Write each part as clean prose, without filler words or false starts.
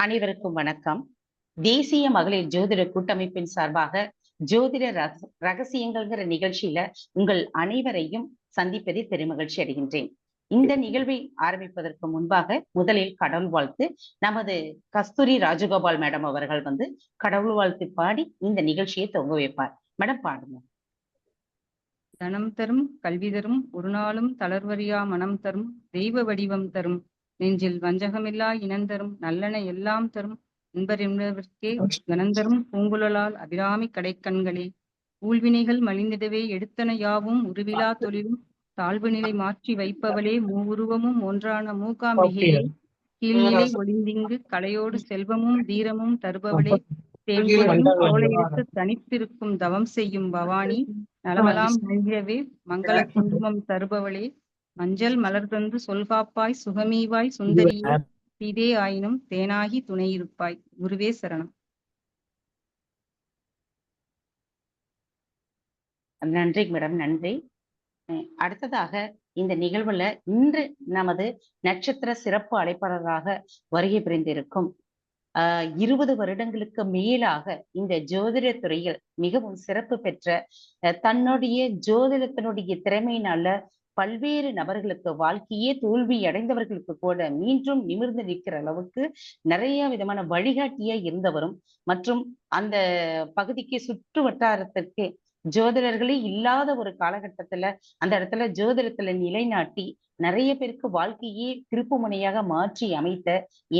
அனைவருக்கும் வணக்கம். தேசிய மகளிர் ஜோதிட கூட்டமைப்பின் சார்பாக ஜோதிட ரகசியங்கள்ங்கிற நிகழ்ச்சியில உங்கள் அனைவரையும் சந்திப்பதில் பெருமகிழ்ச்சி அடைகின்றேன். இந்த நிகழ்வை ஆரம்பிப்பதற்கு முன்பாக முதலில் கடவுள் வாழ்த்து நமது கஸ்தூரி ராஜகோபால் மேடம் அவர்கள் கடவுள் வாழ்த்து பாடி இந்த நிகழ்ச்சியை துவங்க வைப்பார். மேடம் பாடுங்க. தனம் தரும் கல்வி தரும் ஒரு நாளும் தளர்வறியா மனம் தரும் தெய்வ வடிவம் தரும் நெஞ்சில் வஞ்சகமில்லா இனந்தரும் நல்லன எல்லாம் தரும் என்பதற்கே கனந்தரும் பூங்குழலால் அபிராமி கடைக்கண்களே ஊழ்வினைகள் மலிந்திடவே எடுத்தன யாவும் உருவிழா தொழிலும் தாழ்வு நிலை மாற்றி வைப்பவளே மூவுருவமும் ஒன்றான மூகாம்பிகையே கீழ்நிலை ஒளிந்திங்கு கலையோடு செல்வமும் தீரமும் தருபவளே தேங்குழலும் தோலை எடுத்து தனித்திருக்கும் தவம் செய்யும் பவானி நலமெல்லாம் நல்கிடவே மங்கள குங்குமம் தருபவளே மஞ்சள் மலர் தந்து சொல்காப்பாய் சுகமீவாய் சுந்தரியே தீதே ஆயினும் தேனாகி துணையிருப்பாய். குருவே சரணம். நன்றி மேடம், நன்றி. அடுத்ததாக இந்த நிகழ்வுல இன்று நமது நட்சத்திர சிறப்பு அழைப்பாளராக வருகை புரிந்திருக்கும் 20 வருடங்களுக்கு மேலாக இந்த ஜோதிட துறையில் மிகவும் சிறப்பு பெற்ற தன்னுடைய ஜோதிடத்தினுடைய திறமையினால பல்வேறு நபர்களுக்கு வாழ்க்கையே தோல்வி அடைந்தவர்களுக்கு கூட மீண்டும் நிமிர்ந்து நிற்கிற அளவுக்கு நிறைய விதமான வழிகாட்டியா இருந்தவரும் மற்றும் அந்த பகுதிக்கு சுற்று வட்டாரத்திற்கு ஜோதிடர்களே இல்லாத ஒரு காலகட்டத்துல அந்த இடத்துல ஜோதிடத்துல நிலைநாட்டி நிறைய பேருக்கு வாழ்க்கையே திருப்பு முனையாக மாற்றி அமைத்த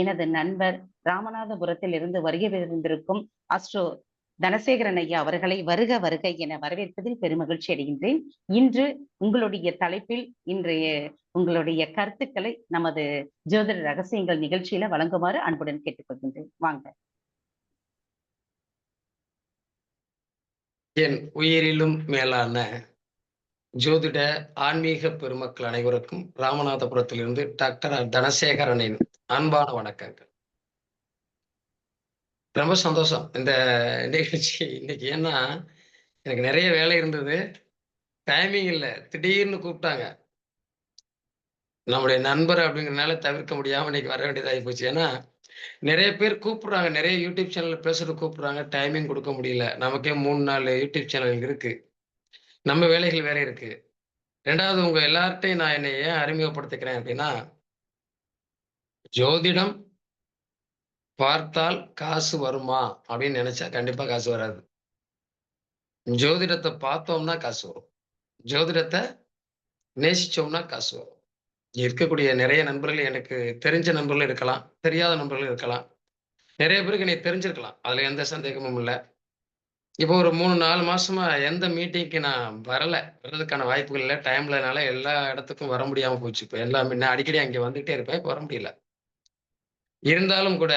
எனது நண்பர் ராமநாதபுரத்தில் இருந்து வருகை இருந்திருக்கும் அஸ்ட்ரோ தனசேகரன் ஐயா அவர்களை வருக வருக என வரவேற்பதில் பெருமகிழ்ச்சி அடைகின்றேன். இன்று உங்களுடைய தலைப்பில் இன்றைய உங்களுடைய கருத்துக்களை நமது ஜோதிட ரகசியங்கள் நிகழ்ச்சியில வழங்குமாறு அன்புடன் கேட்டுக்கொள்கின்றேன். வாங்க. என் உயிரிலும் மேலான ஜோதிட ஆன்மீக பெருமக்கள் அனைவருக்கும் ராமநாதபுரத்திலிருந்து டாக்டர் தனசேகரனின் அன்பான வணக்கங்கள். ரொம்ப சந்தோஷம் இந்த நிகழ்ச்சி இன்னைக்கு. ஏன்னா எனக்கு நிறைய வேலை இருந்தது, டைமிங் இல்லை, திடீர்னு கூப்பிட்டாங்க. நம்முடைய நண்பர் அப்படிங்கிறனால தவிர்க்க முடியாம இன்னைக்கு வர வேண்டியதாகி போச்சு. ஏன்னா நிறைய பேர் கூப்பிடுறாங்க, நிறைய யூடியூப் சேனல் பேசுறது கூப்பிடுறாங்க, டைமிங் கொடுக்க முடியல. நமக்கே 3-4 யூடியூப் சேனல் இருக்கு, நம்ம வேலைகள் வேற இருக்கு. ரெண்டாவது, உங்க எல்லார்ட்டையும் நான் என்னை ஏன் அறிமுகப்படுத்திக்கிறேன் அப்படின்னா, ஜோதிடம் பார்த்தால் காசு வருமா அப்படின்னு நினைச்சா கண்டிப்பா காசு வராது. ஜோதிடத்தை பார்த்தோம்னா காசு வரும், ஜோதிடத்தை நேசிச்சோம்னா காசு வரும். இருக்கக்கூடிய நிறைய நண்பர்கள், எனக்கு தெரிஞ்ச நண்பர்கள் இருக்கலாம், தெரியாத நண்பர்கள் இருக்கலாம், நிறைய பேருக்கு என்னை தெரிஞ்சிருக்கலாம், அதுல எந்த சந்தேகமும் இல்லை. இப்போ ஒரு 3-4 மாசமா எந்த மீட்டிங்க்கு நான் வர்றதுக்கான வாய்ப்புகள் இல்லை, டைம்லனால எல்லா இடத்துக்கும் வர முடியாம போச்சு. இப்போ எல்லாமே நான் அடிக்கடி அங்கே வந்துகிட்டே இருப்பேன், இப்போ வர முடியல. இருந்தாலும் கூட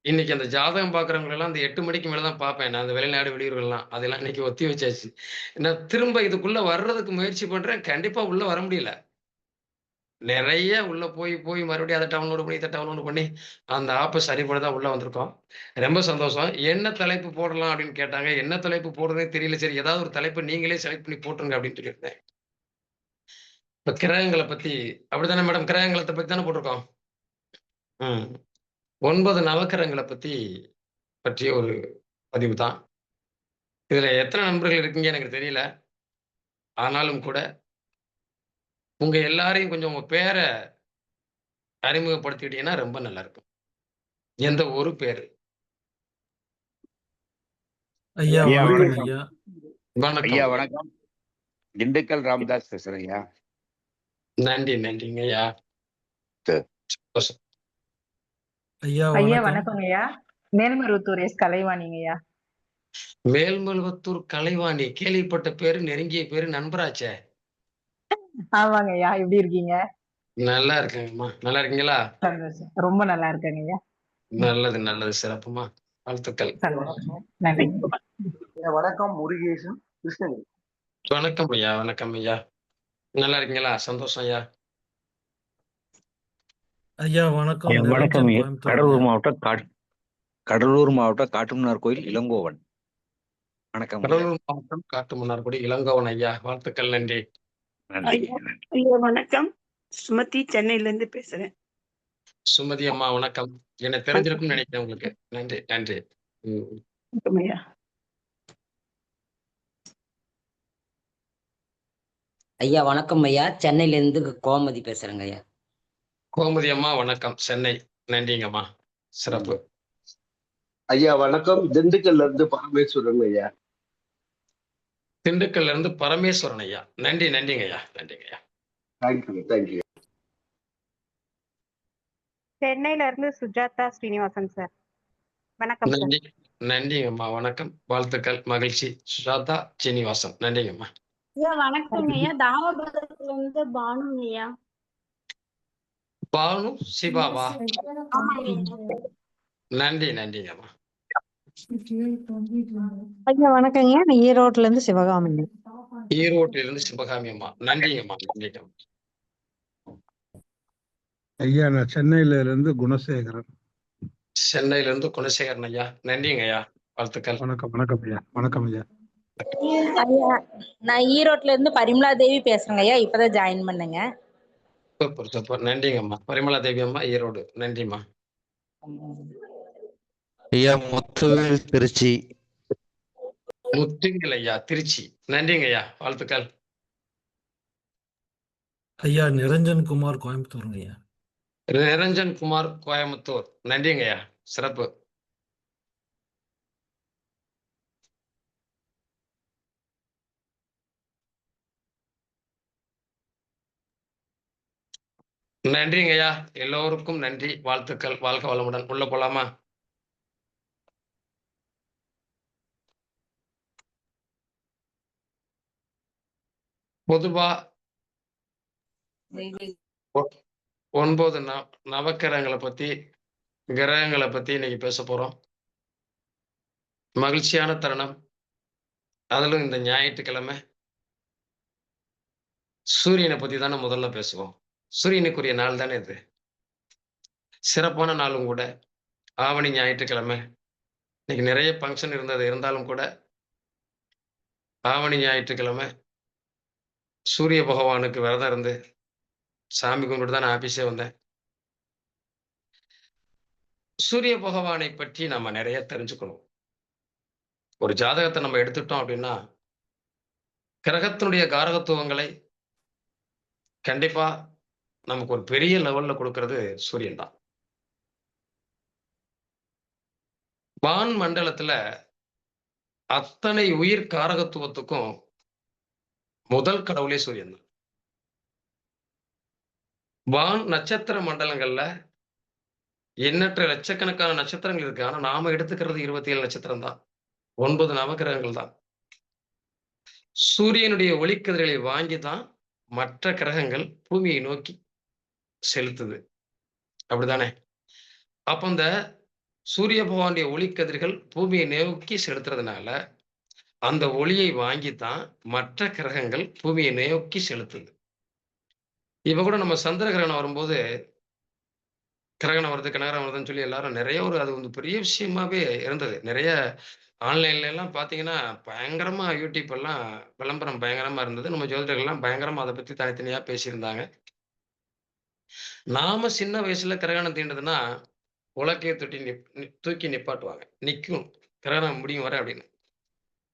இன்னைக்கு அந்த ஜாதகம் பார்க்குறவங்க எல்லாம் அந்த 8 மணிக்கு மேலதான் பார்ப்பேன் நான், அந்த வெளிநாடு வெளியூர்கள்லாம் அதெல்லாம் இன்னைக்கு ஒத்தி வச்சாச்சு. நான் திரும்ப இதுக்குள்ள வர்றதுக்கு முயற்சி பண்றேன், கண்டிப்பா உள்ள வர முடியல. நிறைய உள்ள போய் போய் மறுபடியும் அதை டவுன்லோடு பண்ணி இதை டவுன்லோடு பண்ணி அந்த ஆப்பை சரி பண்ணி தான் உள்ள வந்திருக்கோம். ரொம்ப சந்தோஷம். என்ன தலைப்பு போடலாம் அப்படின்னு கேட்டாங்க. என்ன தலைப்பு போடுறதே தெரியல. சரி, ஏதாவது ஒரு தலைப்பு நீங்களே செலக்ட் பண்ணி போட்டுருங்க அப்படின்னு சொல்லியிருந்தேன். இப்ப கிரகங்களை பத்தி அப்படித்தானே மேடம்? கிரகங்களை பத்தி தானே போட்டிருக்கோம். 9 நவக்கிரகங்களை பற்றிய ஒரு பதிவு தான். இதுல எத்தனை நண்பர்கள் இருக்கீங்க எனக்கு தெரியல. ஆனாலும் கூட உங்க எல்லாரையும் கொஞ்சம் உங்க பேரை அறிமுகப்படுத்திக்கிட்டீங்கன்னா ரொம்ப நல்லா இருக்கும். எந்த ஒரு பேரு? ஐயா வணக்கம். ஐயா வணக்கம். வணக்கம். திண்டுக்கல் ராமதாஸ் பேசுறேன் ஐயா. நன்றிங்க ஐயா. ஐயா வணக்கம் ஐயா. மேல்மருவத்தூர் எஸ் கலைவாணிங்க ஐயா. மேல்மருவத்தூர் கலைவாணி, கேள்விப்பட்ட பேரு, நெருங்கிய பேரு, நண்பராச்சே. ஆமாங்க ஐயா. எப்படி இருக்கீங்க? நல்லா இருக்கேங்கம்மா. நல்லா இருக்கீங்களா? ரொம்ப நல்லா இருக்கேங்க ஐயா. நல்லது சிறப்புமா. வாழ்த்துக்கள். நன்றி. வணக்கம் முருகேசன், கிருஷ்ணகிரி. வணக்கம் ஐயா. நல்லா இருக்கீங்களா? சந்தோஷம் ஐயா. ஐயா வணக்கம். வணக்கம். கடலூர் மாவட்டம் காட்டுமன்னார் கோயில் இளங்கோவன். வணக்கம். கடலூர் மாவட்டம் காட்டுமன்னார் கோயில் இளங்கோவன் ஐயா. வாழ்த்துக்கள். நன்றி. ஐயா வணக்கம். சுமதி, சென்னையில இருந்து பேசுறேன். சுமதி அம்மா வணக்கம். என்ன தெரிஞ்சிருக்கும்னு நினைக்கிறேன் உங்களுக்கு. நன்றி, நன்றி. ஐயா ஐயா வணக்கம் ஐயா. சென்னையில இருந்து கோமதி பேசுறேங்க ஐயா. கோமதி அம்மா வணக்கம். சென்னை. நன்றிங்கம்மா. சிறப்பு. ஐயா வணக்கம். திண்டுக்கல்ல இருந்து பரமேஸ்வரன் ஐயா. திண்டுக்கல்ல இருந்து பரமேஸ்வரன் ஐயா. நன்றி, நன்றிங்க ஐயா. நன்றிங்க ஐயா. Thank you, thank you. சென்னையில இருந்து சுஜாதா ஸ்ரீனிவாசன் சார். வணக்கம் சார். நன்றி, நன்றிங்கம்மா. வணக்கம், வாழ்த்துக்கள், மகிழ்ச்சி. சுஜாதா சீனிவாசன். நன்றிங்கம்மா. ஐயா வணக்கங்க ஐயா. தாமபுரத்துல இருந்து பானுங்க ஐயா. பானு சிவாவா? ஆமாங்க. நன்றி, நன்றிங்கம்மா. ஐயா வணக்கங்க. நான் ஈரோட்ல இருந்து சிவகாமிங்க. ஈரோட்டில இருந்து சிவகாமி அம்மா. நன்றிங்கம்மா. நன்றிங்கம்மா. ஐயா நான் சென்னையில இருந்து குணசேகரன். சென்னையில இருந்து குணசேகரன் ஐயா. நன்றிங்க ஐயா. வாழ்த்துக்கள். வணக்கம் வணக்கம் ஐயா. வணக்கம் ஐயா. ஐயா நான் ஈரோட்ல இருந்து பரிமளா தேவி பேசுறேங்க ஐயா. இப்பதான் ஜாயின் பண்ணுங்க. Super, super. நன்றிங்கம்மா. பரிமளா தேவி அம்மா, ஈரோடு. நன்றிம்மா. ஐயா முத்துவேல் திருச்சி. முத்துவேல் ஐயா, திருச்சி. நன்றிங்க ஐயா. வாழ்த்துக்கள். ஐயா நிரஞ்சன் குமார் கோயம்புத்தூருங்க ஐயா. நிரஞ்சன் குமார் கோயம்புத்தூர். நன்றிங்க ஐயா. சிறப்பு. நன்றிங்க ஐயா. எல்லோருக்கும் நன்றி, வாழ்த்துக்கள். வாழ்க வளமுடன். உள்ள போலாமா? பொதுவா 9 நவக்கிரகங்களை பத்தி, கிரகங்களை பத்தி இன்னைக்கு பேச போறோம். மகிழ்ச்சியான தருணம். அதிலும் இந்த ஞாயிற்றுக்கிழமை சூரியனை பத்தி தானே முதல்ல பேசுவோம். சூரியனுக்குரிய நாள் தானே இது. சிறப்பான நாளும் கூட. ஆவணி ஞாயிற்றுக்கிழமை. இன்னைக்கு நிறைய ஃபங்க்ஷன் இருந்தாலும் கூட ஆவணி ஞாயிற்றுக்கிழமை சூரிய பகவானுக்கு விரதம் இருந்து சாமி கும்பிட்டு தான் நான் ஆபீஸே வந்தேன். சூரிய பகவானை பற்றி நம்ம நிறைய தெரிஞ்சுக்கணும். ஒரு ஜாதகத்தை நம்ம எடுத்துட்டோம் அப்படின்னா கிரகத்தினுடைய காரகத்துவங்களை கண்டிப்பா நமக்கு ஒரு பெரிய லெவல்ல கொடுக்கிறது சூரியன் தான். வான் மண்டலத்துல அத்தனை உயிர் காரகத்துவத்துக்கும் முதல் கடவுளே சூரியன் தான். வான் நட்சத்திர மண்டலங்கள்ல எண்ணற்ற லட்சக்கணக்கான நட்சத்திரங்கள் இருக்கு. ஆனா நாம எடுத்துக்கிறது 27 நட்சத்திரம் தான். 9 நவகிரகங்கள் தான். சூரியனுடைய ஒளிக்கதிர்களை வாங்கி தான் மற்ற கிரகங்கள் பூமியை நோக்கி செலுத்துது. அப்படிதானே? அப்ப இந்த சூரிய பகவானுடைய ஒளிக்கதிர்கள் பூமியை நோக்கி செலுத்துறதுனால அந்த ஒளியை வாங்கித்தான் மற்ற கிரகங்கள் பூமியை நோக்கி செலுத்துது. இப்ப கூட நம்ம சந்திர கிரகணம் வரும்போது கிரகணம் வருது, கனகரம் வருதுன்னு சொல்லி எல்லாரும் நிறைய அது வந்து பெரிய விஷயமாவே இருந்தது. நிறைய ஆன்லைன்ல எல்லாம் பாத்தீங்கன்னா பயங்கரமா யூடியூப் எல்லாம் விளம்பரம் பயங்கரமா இருந்தது. நம்ம ஜோதிடர்கள் எல்லாம் பயங்கரமா அதை பத்தி தனித்தனியா பேசியிருந்தாங்க. நாம சின்ன வயசுல கிரகணம் தீண்டதுன்னா உலக்கையை தூக்கி நிப்பாட்டுவாங்க. நிக்கும் கிரகணம் முடியும் வர அப்படின்னு.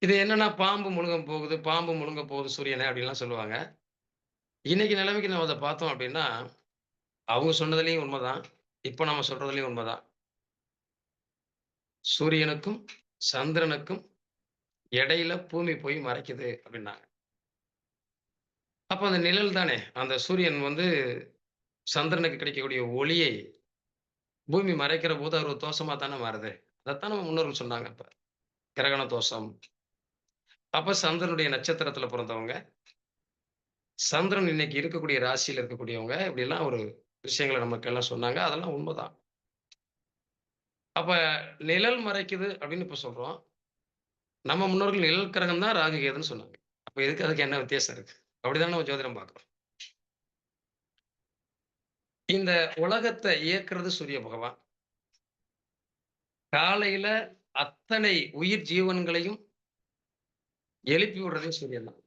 இது என்னன்னா பாம்பு முழுங்க போகுது சூரியனை அப்படின்லாம் சொல்லுவாங்க. இன்னைக்கு நிலைமைக்கு நம்ம அதை பார்த்தோம் அப்படின்னா அவங்க சொன்னதுலயும் உண்மைதான், இப்ப நம்ம சொல்றதுலயும் உண்மைதான். சூரியனுக்கும் சந்திரனுக்கும் இடையில பூமி போய் மறைக்குது அப்படின்னாங்க. அப்ப அந்த நிழல் தானே, அந்த சூரியன் வந்து சந்திரனுக்கு கிடைக்கக்கூடிய ஒளியை பூமி மறைக்கிற போது அது ஒரு தோஷமா தானே மாறுது. அதைத்தான் நம்ம முன்னோர்கள் சொன்னாங்க. அப்ப கிரகண தோஷம். அப்ப சந்திரனுடைய நட்சத்திரத்துல பிறந்தவங்க, சந்திரன் இன்னைக்கு இருக்கக்கூடிய ராசியில இருக்கக்கூடியவங்க, இப்படி எல்லாம் ஒரு விஷயங்களை நமக்கு எல்லாம் சொன்னாங்க. அதெல்லாம் உண்மைதான். அப்ப நிழல் மறைக்குது அப்படின்னு இப்ப சொல்றோம். நம்ம முன்னோர்கள் நிழல் கிரகம் தான் ராகு கேதுன்னு சொன்னாங்க. அப்ப அதுக்கு என்ன வித்தியாசம் இருக்கு? அப்படிதான் நம்ம ஜோதிடம் பார்க்கிறோம். இந்த உலகத்தை இயக்குறது சூரிய பகவான். காலையில அத்தனை உயிர் ஜீவன்களையும் எழுப்பி விடுறதே சூரியன் தான்.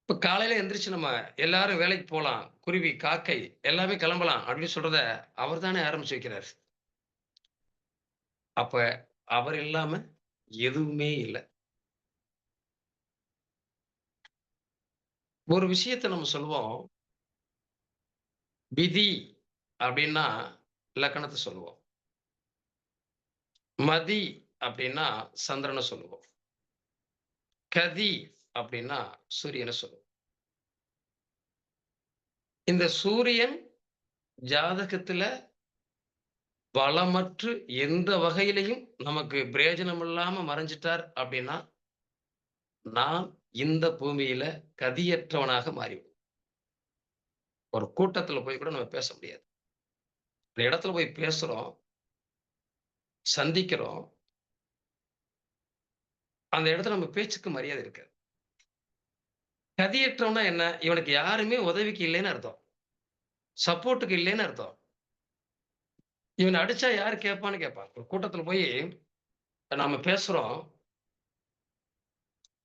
இப்ப காலையில எந்திரிச்சு நம்ம எல்லாரும் வேலைக்கு போலாம், குருவி, காக்கை எல்லாமே கிளம்பலாம் அப்படின்னு சொல்றத அவர் தானே ஆரம்பிச்சு வைக்கிறாரு. அப்ப அவர் இல்லாம எதுவுமே இல்ல. ஒரு விஷயத்த நம்ம சொல்லுவோம், விதி அப்படின்னா லக்கணத்தை சொல்லுவோம். மதி அப்படின்னா சந்திரனை சொல்லுவோம். கதி அப்படின்னா சூரியனை சொல்லுவோம். இந்த சூரியன் ஜாதகத்துல பலமற்று எந்த வகையிலையும் நமக்கு பிரயோஜனம் இல்லாம மறைஞ்சிட்டார் அப்படின்னா நாம் இந்த பூமியில கதியற்றவனாக மாறிவிடும். ஒரு கூட்டத்துல போய் கூட நம்ம பேச முடியாது. ஒரு இடத்துல போய் பேசுறோம், சந்திக்கிறோம், அந்த இடத்துல நம்ம பேச்சுக்கு மரியாதை இருக்காது. கதியற்றவனா என்ன? இவனுக்கு யாருமே உதவிக்கு இல்லைன்னு அர்த்தம், சப்போர்ட்டுக்கு இல்லைன்னு அர்த்தம். இவனை அடிச்சா யாரு கேட்பான்னு கேட்பான். ஒரு கூட்டத்துல போய் நாம பேசுறோம்,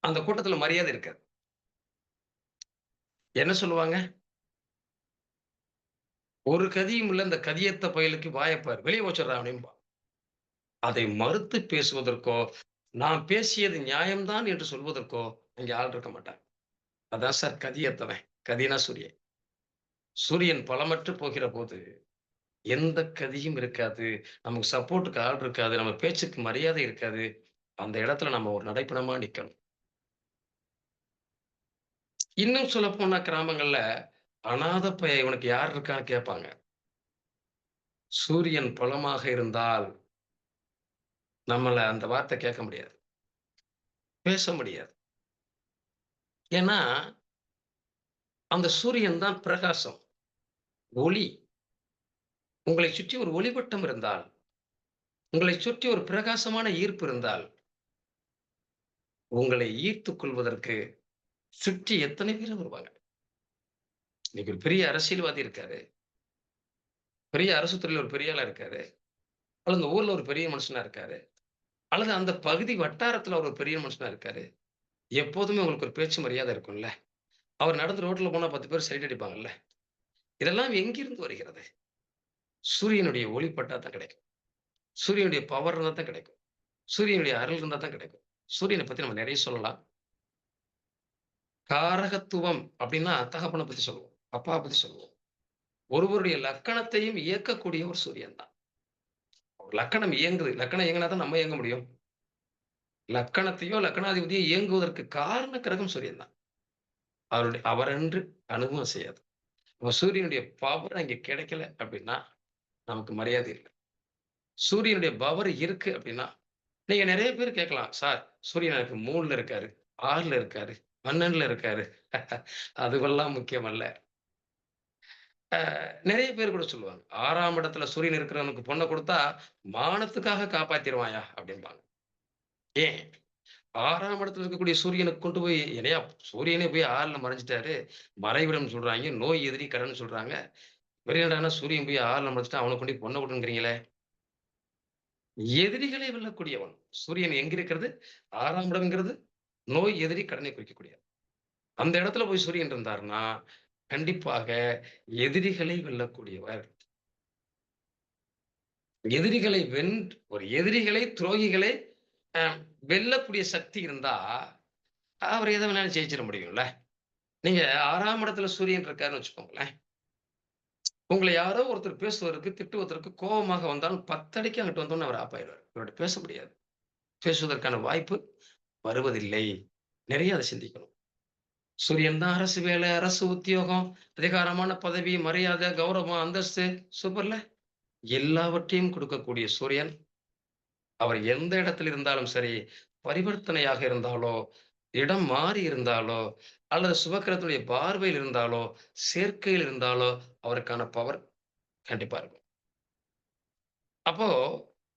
அந்த கூட்டத்துல மரியாதை இருக்காது. என்ன சொல்லுவாங்க? ஒரு கதியும் இல்ல, இந்த கதியத்த பயலுக்கு வாயப்பார், வெளியே வச்சிடறான் அப்படின்பா. அதை மறுத்து பேசுவதற்கோ, நான் பேசியது நியாயம்தான் என்று சொல்வதற்கோ இங்க ஆள் இருக்க மாட்டாங்க. அதான் சார் கதியத்தவன். கதினா சூரியன். சூரியன் பலமற்று போகிற போது எந்த கதியும் இருக்காது, நமக்கு சப்போர்ட்டுக்கு ஆள் இருக்காது, நம்ம பேச்சுக்கு மரியாதை இருக்காது. அந்த இடத்துல நம்ம ஒரு நடைப்பணமா நிக்கணும். இன்னும் சொல்ல போனா கிராமங்கள்ல அநாத பையன் இவனுக்கு யார் இருக்கான்னு கேட்பாங்க. சூரியன் பலமாக இருந்தால் நம்மள அந்த வார்த்தை கேட்க முடியாது, பேச முடியாது. ஏன்னா அந்த சூரியன் தான் பிரகாசம், ஒளி. உங்களை சுற்றி ஒரு ஒளிவட்டம் இருந்தால், உங்களை சுற்றி ஒரு பிரகாசமான ஈர்ப்பு இருந்தால், உங்களை ஈர்த்துக் கொள்வதற்கு சுற்றி எத்தனை பேர் வருவாங்க. இன்னைக்கு ஒரு பெரிய அரசியல்வாதி இருக்காரு, பெரிய அரசு துறையில் ஒரு பெரிய ஆளா இருக்காரு, அல்லது அந்த ஊர்ல ஒரு பெரிய மனுஷனா இருக்காரு, அல்லது அந்த பகுதி வட்டாரத்துல ஒரு பெரிய மனுஷனா இருக்காரு. எப்போதுமே உங்களுக்கு ஒரு பேச்சு மரியாதை இருக்கும்ல. அவர் நடந்து ரோட்ல போனா 10 பேர் சைட் அடிப்பாங்கல்ல. இதெல்லாம் எங்கிருந்து வருகிறது? சூரியனுடைய ஒளி பட்டா தான் கிடைக்கும். சூரியனுடைய பவர் இருந்தா தான் கிடைக்கும். சூரியனுடைய அருள் இருந்தா தான் கிடைக்கும். சூரியனை பத்தி நம்ம நிறைய சொல்லலாம். காரகத்துவம் அப்படின்னா தகப்பனை பத்தி சொல்லுவோம், அப்பா பத்தி சொல்லுவோம். ஒருவருடைய லக்கணத்தையும் இயக்கக்கூடிய ஒரு சூரியன் தான். லக்கணம் இயங்குது, லக்கணம் இயங்கினா தான் நம்ம இயங்க முடியும். லக்கணத்தையோ லக்கணாதிபதியோ இயங்குவதற்கு காரண கிரகம் சூரியன் தான். அவரென்று அனுபவம் செய்யாது. நம்ம சூரியனுடைய பவர் அங்க கிடைக்கல அப்படின்னா நமக்கு மரியாதை இல்லை. சூரியனுடைய பவர் இருக்கு அப்படின்னா நீங்க நிறைய பேர் கேட்கலாம், சார் சூரியன் எனக்கு 3ல இருக்காரு, 6ல இருக்காரு, 12ல இருக்காரு. அதுவெல்லாம் முக்கியம் அல்ல. நிறைய பேர் கூட சொல்லுவாங்க, 6ஆம் இடத்துல சூரியன் இருக்கிறவனுக்கு பொண்ணை கொடுத்தா மானத்துக்காக காப்பாத்திருவாயா அப்படிம்பாங்க. ஏன்? 6ஆம் இடத்துல இருக்கக்கூடிய சூரியனுக்கு கொண்டு போய் என்னையா சூரியனே போய் 6ல மறைஞ்சிட்டாரு, மறைவிடம் சொல்றாங்க, நோய் எதிரி கடன் சொல்றாங்க. என்னடான்னா சூரியன் போய் 6ல மறைச்சிட்டா அவனை கொண்டு போய் பொண்ணை கொடுங்கிறீங்களே. எதிரிகளை வெல்லக்கூடியவன் சூரியன் எங்க இருக்கிறது? 6ஆம் இடம்ங்கிறது நோய் எதிரி கடனை குறிக்கக்கூடிய அந்த இடத்துல போய் சூரியன் இருந்தாருன்னா கண்டிப்பாக எதிரிகளை வெல்லக்கூடியவர். எதிரிகளை ஒரு எதிரிகளை துரோகிகளை வெல்லக்கூடிய சக்தி இருந்தா அவர் எதை வேணாலும் ஜெயிச்சிட முடியும்ல. நீங்க 6ஆம் இடத்துல சூரியன் இருக்காருன்னு வச்சுக்கோங்களேன். உங்களை யாரோ ஒருத்தர் பேசுவதற்கு திட்டுவதற்கு கோபமாக வந்தாலும் 10 அடிக்கு அங்கிட்டு வந்தோன்னு அவர் ஆப்பாயிடுவார். இவர்கிட்ட பேச முடியாது, பேசுவதற்கான வாய்ப்பு வருவதில்லை. நிறைய அதை சிந்திக்கணும். சூரியன் தான் அரசு வேலை, அரசு உத்தியோகம், அதிகாரமான பதவி, மரியாதை, கௌரவம், அந்தஸ்து, சூப்பர்ல எல்லாவற்றையும் கொடுக்கக்கூடிய சூரியன் அவர் எந்த இடத்தில் இருந்தாலும் சரி, பரிவர்த்தனையாக இருந்தாலோ, இடம் மாறி இருந்தாலோ, அல்லது சுபக்கிரகத்தினுடைய பார்வையில் இருந்தாலோ, சேர்க்கையில் இருந்தாலோ அவருக்கான பவர் கண்டிப்பா இருக்கும். அப்போ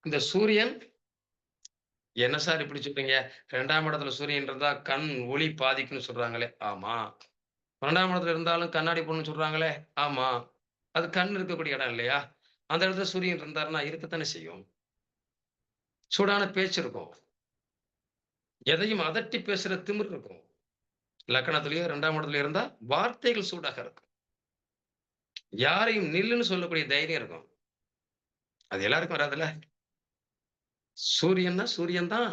இந்த சூரியன் என்ன சார் இப்படி சொல்றீங்க? 2ஆம் இடத்துல சூரியன் இருந்தா கண் ஒளி பாதிக்குன்னு சொல்றாங்களே. ஆமா. 12ஆம் இடத்துல இருந்தாலும் கண்ணாடி போடணும்னு சொல்றாங்களே. ஆமா. அது கண் இருக்கக்கூடிய இடம் இல்லையா? அந்த இடத்துல சூரியன் இருந்தாருன்னா இருக்கத்தானே செய்யும். சூடான பேச்சு இருக்கும், எதையும் அதட்டி பேசுற திமிர் இருக்கும். லக்கணத்திலேயோ 2ஆம் இடத்துல இருந்தா வார்த்தைகள் சூடாக இருக்கும். யாரையும் நில்லுன்னு சொல்லக்கூடிய தைரியம் இருக்கும். அது எல்லாருக்கும் வராதுல்ல. சூரியன்னா சூரியன் தான்.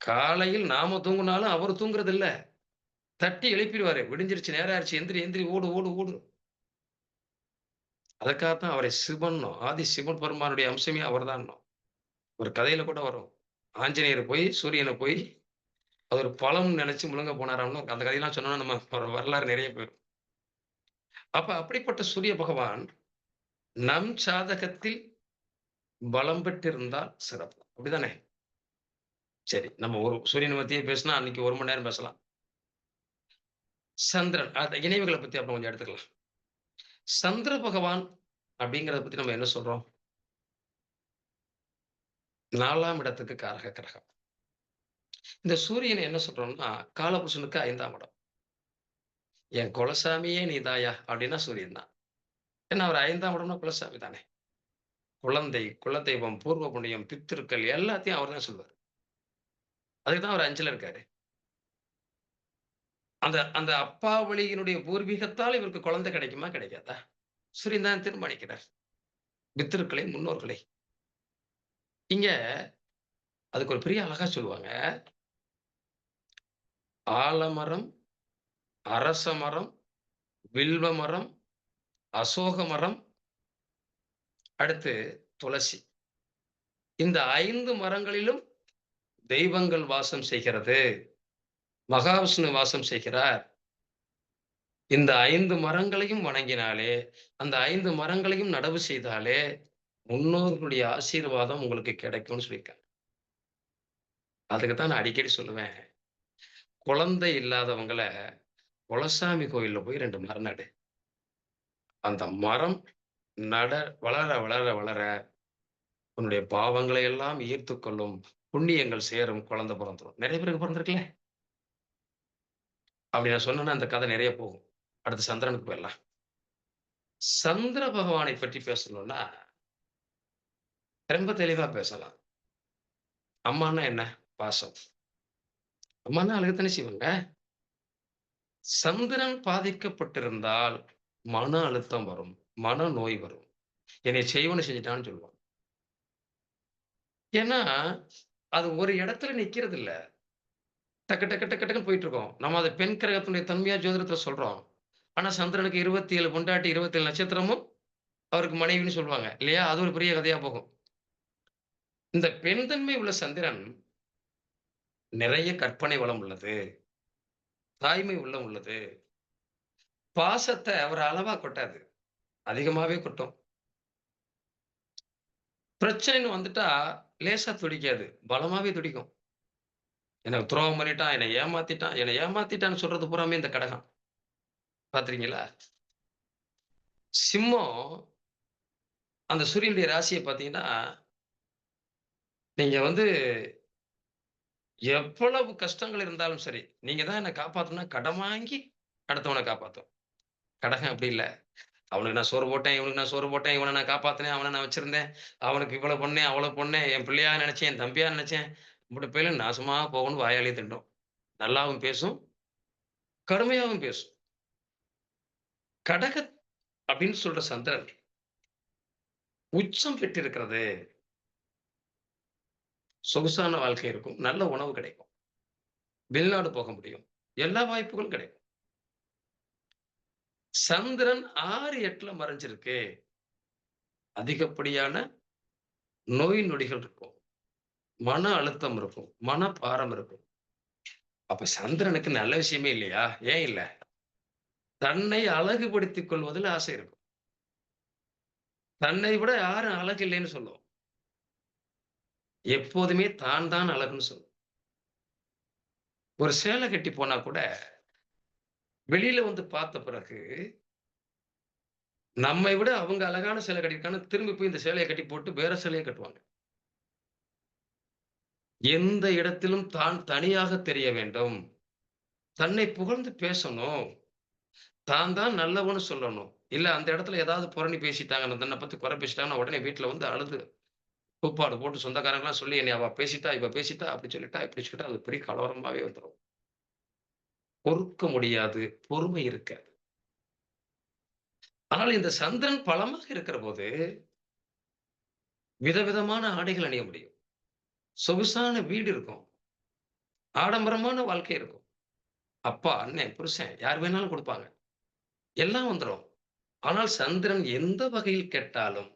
காலையில் நாம தூங்குனாலும் அவர் தூங்குறது இல்ல. தட்டி எழுப்பிடுவாரு. விடிஞ்சிருச்சு, நேரம் ஆயிருச்சு, எந்திரி எந்திரி, ஓடு ஓடு ஓடு. அதுக்காகத்தான் அவரை சிவன்னும். ஆதி சிவன் பெருமானுடைய அம்சமே அவர்தான். ஒரு கதையில கூட வரும். ஆஞ்சநேயர் போய் சூரியனை போய் அது ஒரு பழம் நினைச்சு முழுங்க போனாராம்னு அந்த கதையெல்லாம் சொன்னோம்னா நம்ம வரலாறு நிறைய போயிடும். அப்ப அப்படிப்பட்ட சூரிய பகவான் நம் சாதகத்தில் பலம் பெற்றிருந்தால் சிறப்பு. அப்படிதானே? சரி, நம்ம ஒரு சூரியனை பத்தியே பேசினா அன்னைக்கு 1 மணி நேரம் பேசலாம். சந்திரன், அந்த இணைவுகளை பத்தி அப்புறம் கொஞ்சம் எடுத்துக்கலாம். சந்திர பகவான் அப்படிங்கிறத பத்தி நம்ம என்ன சொல்றோம்? 4ஆம் இடத்துக்கு காரக கிரகம். இந்த சூரியனை என்ன சொல்றோம்னா காலபுருஷனுக்கு 5ஆம் இடம். என் குலசாமியே நீதாயா அப்படின்னா சூரியன் தான். ஏன்னா அவர் 5ஆம் இடம்னா குலசாமி தானே. குழந்தை, குலதெய்வம், பூர்வ புண்ணியம், பித்திருக்கள் எல்லாத்தையும் அவர் தான் சொல்வார். அதுக்குதான் அவர் 5ல இருக்காரு. அந்த அந்த அப்பா வழியினுடைய பூர்வீகத்தால் இவருக்கு குழந்தை கிடைக்குமா கிடைக்காதா? சூரியன் தான் தீர்மானிக்கிறார். பித்திருக்களை, முன்னோர்களை. இங்க அதுக்கு ஒரு பெரிய அழகா சொல்லுவாங்க. ஆலமரம், அரச மரம், வில்வ மரம், அசோக மரம், அடுத்து துளசி. இந்த 5 மரங்களிலும் தெய்வங்கள் வாசம் செய்கிறது. மகாவிஷ்ணு வாசம் செய்கிறார். இந்த 5 மரங்களையும் வணங்கினாலே, அந்த 5 மரங்களையும் நடவு செய்தாலே முன்னோர்களுடைய ஆசீர்வாதம் உங்களுக்கு கிடைக்கும்னு சொல்லியிருக்காங்க. அதுக்குத்தான் நான் அடிக்கடி சொல்லுவேன். குழந்தை இல்லாதவங்கள குலசாமி கோயில்ல போய் 2 மரம் நடு. அந்த மரம் வளர வளர வளர உன்னுடைய பாவங்களை எல்லாம் ஈர்த்து கொள்ளும், புண்ணியங்கள் சேரும், குழந்தை பிறந்துரும். நிறைய பேருக்கு பிறந்திருக்குல்ல. அப்படி நான் சொன்னேன்னா அந்த கதை நிறைய போகும். அடுத்து சந்திரனுக்கு போயிடலாம். சந்திர பகவானை பற்றி பேசணும்னா ரொம்ப தெளிவா பேசலாம். அம்மான்னா என்ன? பாசம். அம்மான்னா அழுகத்தானே செய்வாங்க. சந்திரன் பாதிக்கப்பட்டிருந்தால் மன அழுத்தம் வரும், மன நோய் வரும். என்னை செய்வனு செஞ்சுட்டான்னு சொல்லுவான். ஏன்னா அது ஒரு இடத்துல நிக்கிறது இல்ல. டக்கு டக்கு டக்கு டக்குன்னு போயிட்டு இருக்கோம். நம்ம அதை பெண் கிரகத்தினுடைய தன்மையா ஜோதிடத்துல சொல்றோம். ஆனா சந்திரனுக்கு 27 பொண்டாட்டி, 27 நட்சத்திரமும் அவருக்கு மனைவின்னு சொல்லுவாங்க இல்லையா? அது ஒரு பெரிய கதையா போகும். இந்த பெண் தன்மை உள்ள சந்திரன் நிறைய கற்பனை வளம் உள்ளது, தாய்மை உள்ளம் உள்ளது. பாசத்தை அவர் அளவா கொட்டாது, அதிகமாவே கொட்டும். பிரச்சனைன்னு வந்துட்டா லேசா துடிக்காது, பலமாவே துடிக்கும். எனக்கு துரோகம் பண்ணிட்டான், என்னை ஏமாத்திட்டான்னு சொல்றது பூராமே இந்த கடகம். பாத்திருக்கீங்களா? சிம்மம் அந்த சூரியனுடைய ராசியை பாத்தீங்கன்னா, நீங்க எவ்வளவு கஷ்டங்கள் இருந்தாலும் சரி, நீங்க தான் என்ன காப்பாத்தணும்னா கடன் வாங்கி அடுத்தவனை காப்பாத்தும். கடகம் அப்படி இல்ல. அவனுக்கு நான் சோறு போட்டேன், இவனுக்கு நான் சோறு போட்டேன், இவனை நான் காப்பாத்தினேன், அவனை நான் வச்சிருந்தேன், அவனுக்கு இவ்வளவு பண்ணேன், அவ்வளவு பண்ணேன், என் பிள்ளையா நினைச்சேன், என் தம்பியா நினைச்சேன், இப்படி போயில நாசமா போகணும்னு வாயாலே திண்டும். நல்லாவும் பேசும், கடுமையாவும் பேசும். கடக அப்படின்னு சொல்ற சந்திரன் உச்சம் பெற்றிருக்கிறது. சொகுசான வாழ்க்கை இருக்கும், நல்ல உணவு கிடைக்கும், வெளிநாடு போக முடியும், எல்லா வாய்ப்புகளும் கிடைக்கும். சந்திரன் 6, 8ல மறைஞ்சிருக்கு. அதிகப்படியான நோய் நொடிகள் இருக்கும், மன அழுத்தம் இருக்கும், மனபாரம் இருக்கும். அப்ப சந்திரனுக்கு நல்ல விஷயமே இல்லையா? ஏன் இல்ல? தன்னை அழகுபடுத்திக் கொள்வதில் ஆசை இருக்கும். தன்னை விட யாரும் அழகு இல்லைன்னு சொல்லுவோம். எப்போதுமே தான் தான் அழகுன்னு சொல்லுவோம். ஒரு சேலை கட்டி போனா கூட வெளியில பார்த்த பிறகு நம்மை விட அவங்க அழகான சேலை கட்டிருக்கான்னு திரும்பி போய் இந்த சேலையை கட்டி போட்டு வேற சேலையை கட்டுவாங்க. எந்த இடத்திலும் தான் தனியாக தெரிய வேண்டும், தன்னை புகழ்ந்து பேசணும், தான் தான் நல்லவன்னு சொல்லணும். இல்ல அந்த இடத்துல ஏதாவது புரணி பேசிட்டாங்க, தன்னை பத்தி குறை பேசிட்டாங்கன்னா உடனே வீட்டுல அழுது கூப்பாடு போட்டு சொந்தக்காரங்களாம் சொல்லி என்னை அவ பேசிட்டா, இவ பேசிட்டா, அப்படி சொல்லிட்டா, இப்படி சொல்லிட்டா, அது பெரிய கலவரமாவே வந்துடும். பொறுக்க முடியாது, பொறுமை இருக்காது. ஆனால் இந்த சந்திரன் பலமாக இருக்கிற போது விதவிதமான ஆடைகள் அணிய முடியும். சொகுசான வீடு இருக்கும். ஆடம்பரமான வாழ்க்கை இருக்கும். அப்பா, அண்ணன், புருஷன் யார் வேணாலும் கொடுப்பாங்க. எல்லாம் வந்துரும். ஆனால் சந்திரன் எந்த வகையில் கெட்டாலும்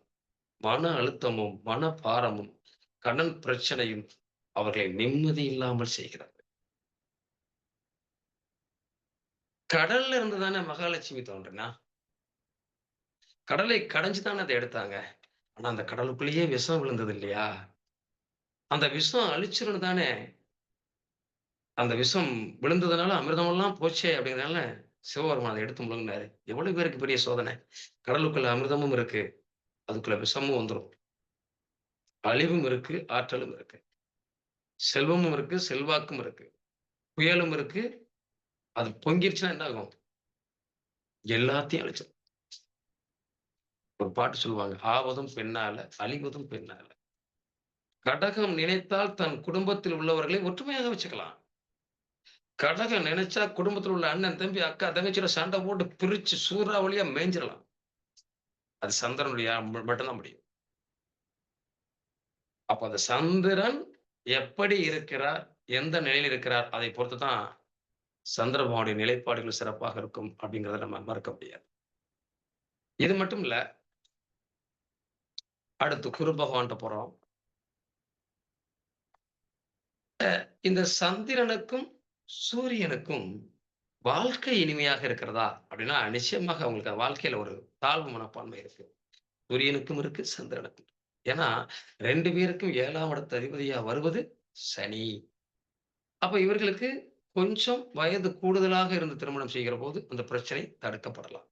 மன அழுத்தமும், மன பாரமும், கடன் பிரச்சனையும் அவர்களை நிம்மதி இல்லாமல் செய்கிறது. கடல்ல இருந்து தானே மகாலட்சுமி தோன்றினா. கடலை கடைஞ்சு தானே அதை எடுத்தாங்க. ஆனா அந்த கடலுக்குள்ளேயே விஷம் விழுந்தது இல்லையா? அந்த விஷம் அழிச்சிரும் தானே. அந்த விஷம் விழுந்ததுனால அமிர்தமெல்லாம் போச்சே அப்படிங்கிறதுனால சிவபெருமான் அதை எடுத்து முழுங்கினாரு. எவ்வளவு பேருக்கு பெரிய சோதனை. கடலுக்குள்ள அமிர்தமும் இருக்கு, அதுக்குள்ள விஷமும் வந்துரும். அழிவும் இருக்கு, ஆற்றலும் இருக்கு. செல்வமும் இருக்கு, செல்வாக்கும் இருக்கு. புயலும் இருக்கு. அது பொங்கிருச்சுன்னா என்ன ஆகும்? எல்லாத்தையும் அழிச்சிடும். ஒரு பாட்டு சொல்லுவாங்க, ஆவதும் பெண்ணால, அழிவதும் பெண்ணால. கடகம் நினைத்தால் தன் குடும்பத்தில் உள்ளவர்களை ஒற்றுமையாக வச்சுக்கலாம். கடகம் நினைச்சா குடும்பத்தில் உள்ள அண்ணன், தம்பி, அக்கா, தங்கச்சியோட சண்டை போட்டு பிரிச்சு சூறாவளியா மேய்ஞ்சிடலாம். அது சந்திரனுடைய மட்டும்தான் முடியும். அப்ப அந்த சந்திரன் எப்படி இருக்கிறார், எந்த நிலையில் இருக்கிறார், அதை பொறுத்துதான் சந்திர பகவானுடைய நிலைப்பாடுகள் சிறப்பாக இருக்கும் அப்படிங்கிறத நம்ம மறக்க முடியாது. இது மட்டும் இல்ல, அடுத்து குரு பகவான்கிட்ட போறோம். இந்த சந்திரனுக்கும் சூரியனுக்கும் வாழ்க்கை இனிமையாக இருக்கிறதா அப்படின்னா நிச்சயமாக அவங்களுக்கு வாழ்க்கையில ஒரு தாழ்வு மனப்பான்மை இருக்கு. சூரியனுக்கும் இருக்கு, சந்திரனுக்கும். ஏன்னா 2 பேருக்கும் 7ஆம் இடத்து அதிபதியா வருவது சனி. அப்ப இவர்களுக்கு கொஞ்சம் வயது கூடுதலாக இருந்து திருமணம் செய்கிற போது அந்த பிரச்சனை தடுக்கப்படலாம்.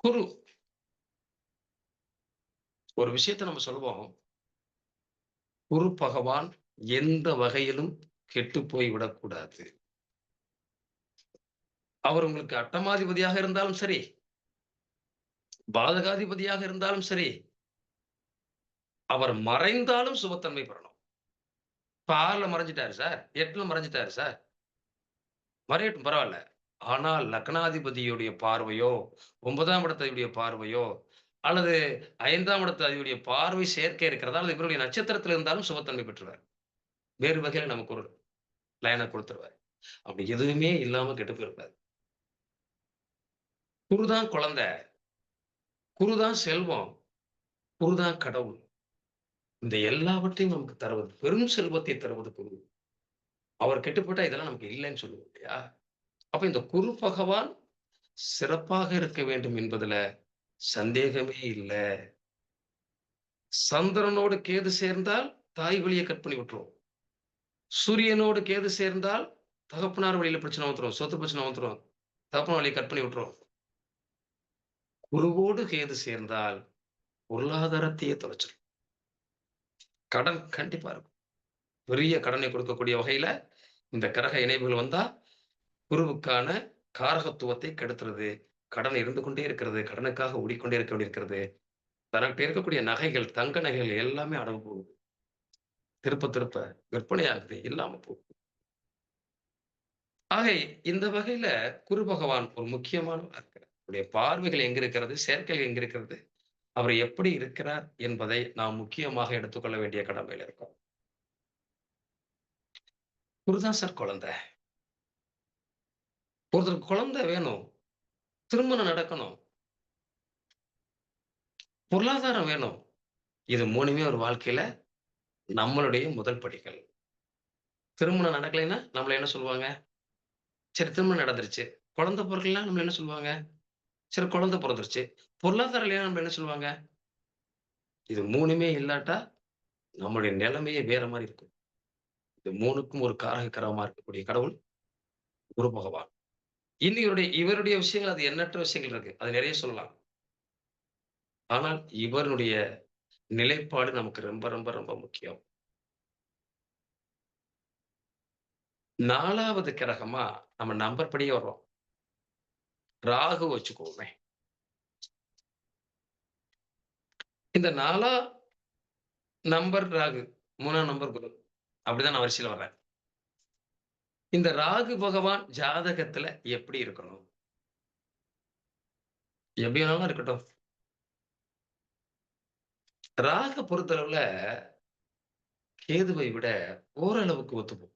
குரு ஒரு விஷயத்தை நம்ம சொல்லுவோம், குரு பகவான் எந்த வகையிலும் கெட்டு போய் விடக்கூடாது. அவர் உங்களுக்கு அட்டமாதிபதியாக இருந்தாலும் சரி, பாதகாதிபதியாக இருந்தாலும் சரி, அவர் மறைந்தாலும் சுபத்தன்மை பெறணும். இப்ப 6ல மறைஞ்சிட்டாரு சார், 8ல மறைஞ்சிட்டாரு சார், மறையட்டும் பரவாயில்ல. ஆனால் லக்னாதிபதியுடைய பார்வையோ, 9ஆம் இடத்துடைய பார்வையோ, அல்லது 5ஆம் இடத்து அதிபதியுடைய பார்வை சேர்க்கை இருக்கிறதால் இவருடைய நட்சத்திரத்தில் இருந்தாலும் சுபத்தன்மை பெற்றுவார். வேறு வகையில நமக்கு ஒரு லைனை கொடுத்துருவார். அப்படி எதுவுமே இல்லாம கெட்டு போயிருக்காது. குருதான் குழந்தை, குருதான் செல்வம், குருதான் கடவுள். இந்த எல்லாவற்றையும் நமக்கு தருவது, பெரும் செல்வத்தை தருவது குரு. அவர் கெட்டுப்பட்டா இதெல்லாம் நமக்கு இல்லைன்னு சொல்லுவோம் இல்லையா? அப்ப இந்த குரு பகவான் சிறப்பாக இருக்க வேண்டும் என்பதுல சந்தேகமே இல்லை. சந்திரனோடு கேது சேர்ந்தால் தாய் வழியை கட் பண்ணி விட்டுரும். சூரியனோடு கேது சேர்ந்தால் தகப்பனார் வழியில பிரச்சனை வந்துரும், சொத்து பிரச்சனை வந்துரும், தகப்பனார் வழியை கட் பண்ணி விட்டுரும். குருவோடு கேது சேர்ந்தால் பொருளாதாரத்தையே தொலைச்சிடும். கடன் கண்டிப்பா இருக்கும். பெரிய கடனை கொடுக்கக்கூடிய வகையில இந்த கிரக இணைவுகள் வந்தா குருவுக்கான காரகத்துவத்தை கெடுத்துறது. கடன் இருந்து கொண்டே இருக்கிறது, கடனுக்காக ஓடிக்கொண்டே இருக்க வேண்டியிருக்கிறது. தனக்கிட்ட இருக்கக்கூடிய நகைகள், தங்க நகைகள் எல்லாமே அடகு போகுது. திருப்ப திருப்ப விற்பனை ஆகுது, இல்லாம போகுது. ஆக இந்த வகையில குரு பகவான் ஒரு முக்கியமானவராக இருக்கிறார். அவருடைய பார்வைகள் எங்க இருக்கிறது, சேர்க்கைகள் எங்க இருக்கிறது, அவர் எப்படி இருக்கிறார் என்பதை நாம் முக்கியமாக எடுத்துக்கொள்ள வேண்டிய கடமையில் இருக்கோம். குருதான் சார் குழந்தை. ஒருத்தருக்கு குழந்தை வேணும், திருமணம் நடக்கணும், பொருளாதாரம் வேணும். இது 3மே ஒரு வாழ்க்கையில நம்மளுடைய முதல் படிகள். திருமணம் நடக்கலைன்னா நம்மள என்ன சொல்லுவாங்க? சரி திருமணம் நடந்துருச்சு. குழந்தை பொறக்கலைன்னா நம்மள என்ன சொல்லுவாங்க? சரி குழந்தை பொறந்துருச்சு. பொருளாதாரம் இல்லைன்னா நம்மள என்ன சொல்லுவாங்க? இது 3மே இல்லாட்டா நம்மளுடைய நிலைமையே வேற மாதிரி இருக்கும். இது 3க்கும் ஒரு காரக கிரகமா இருக்கக்கூடிய கடவுள் குரு பகவான். இன்னும் இவருடைய விஷயங்கள் அது எண்ணற்ற விஷயங்கள் இருக்கு. அது நிறைய சொல்லலாம். ஆனால் இவருடைய நிலைப்பாடு நமக்கு ரொம்ப ரொம்ப ரொம்ப முக்கியம். 4வது கிரகமா நம்ம நம்பர் படியே வர்றோம். ராகு வச்சுக்கோமே. இந்த 4ஆம் நம்பர் ராகு, 3ஆம் நம்பர் குரு. அப்படிதான் நான் வரிசையில வர்றேன். இந்த ராகு பகவான் ஜாதகத்துல எப்படி இருக்கணும்? எப்படி வேணாலும் இருக்கட்டும். ராக பொறுத்தளவுல கேதுவை விட ஓரளவுக்கு ஒத்துப்போம்.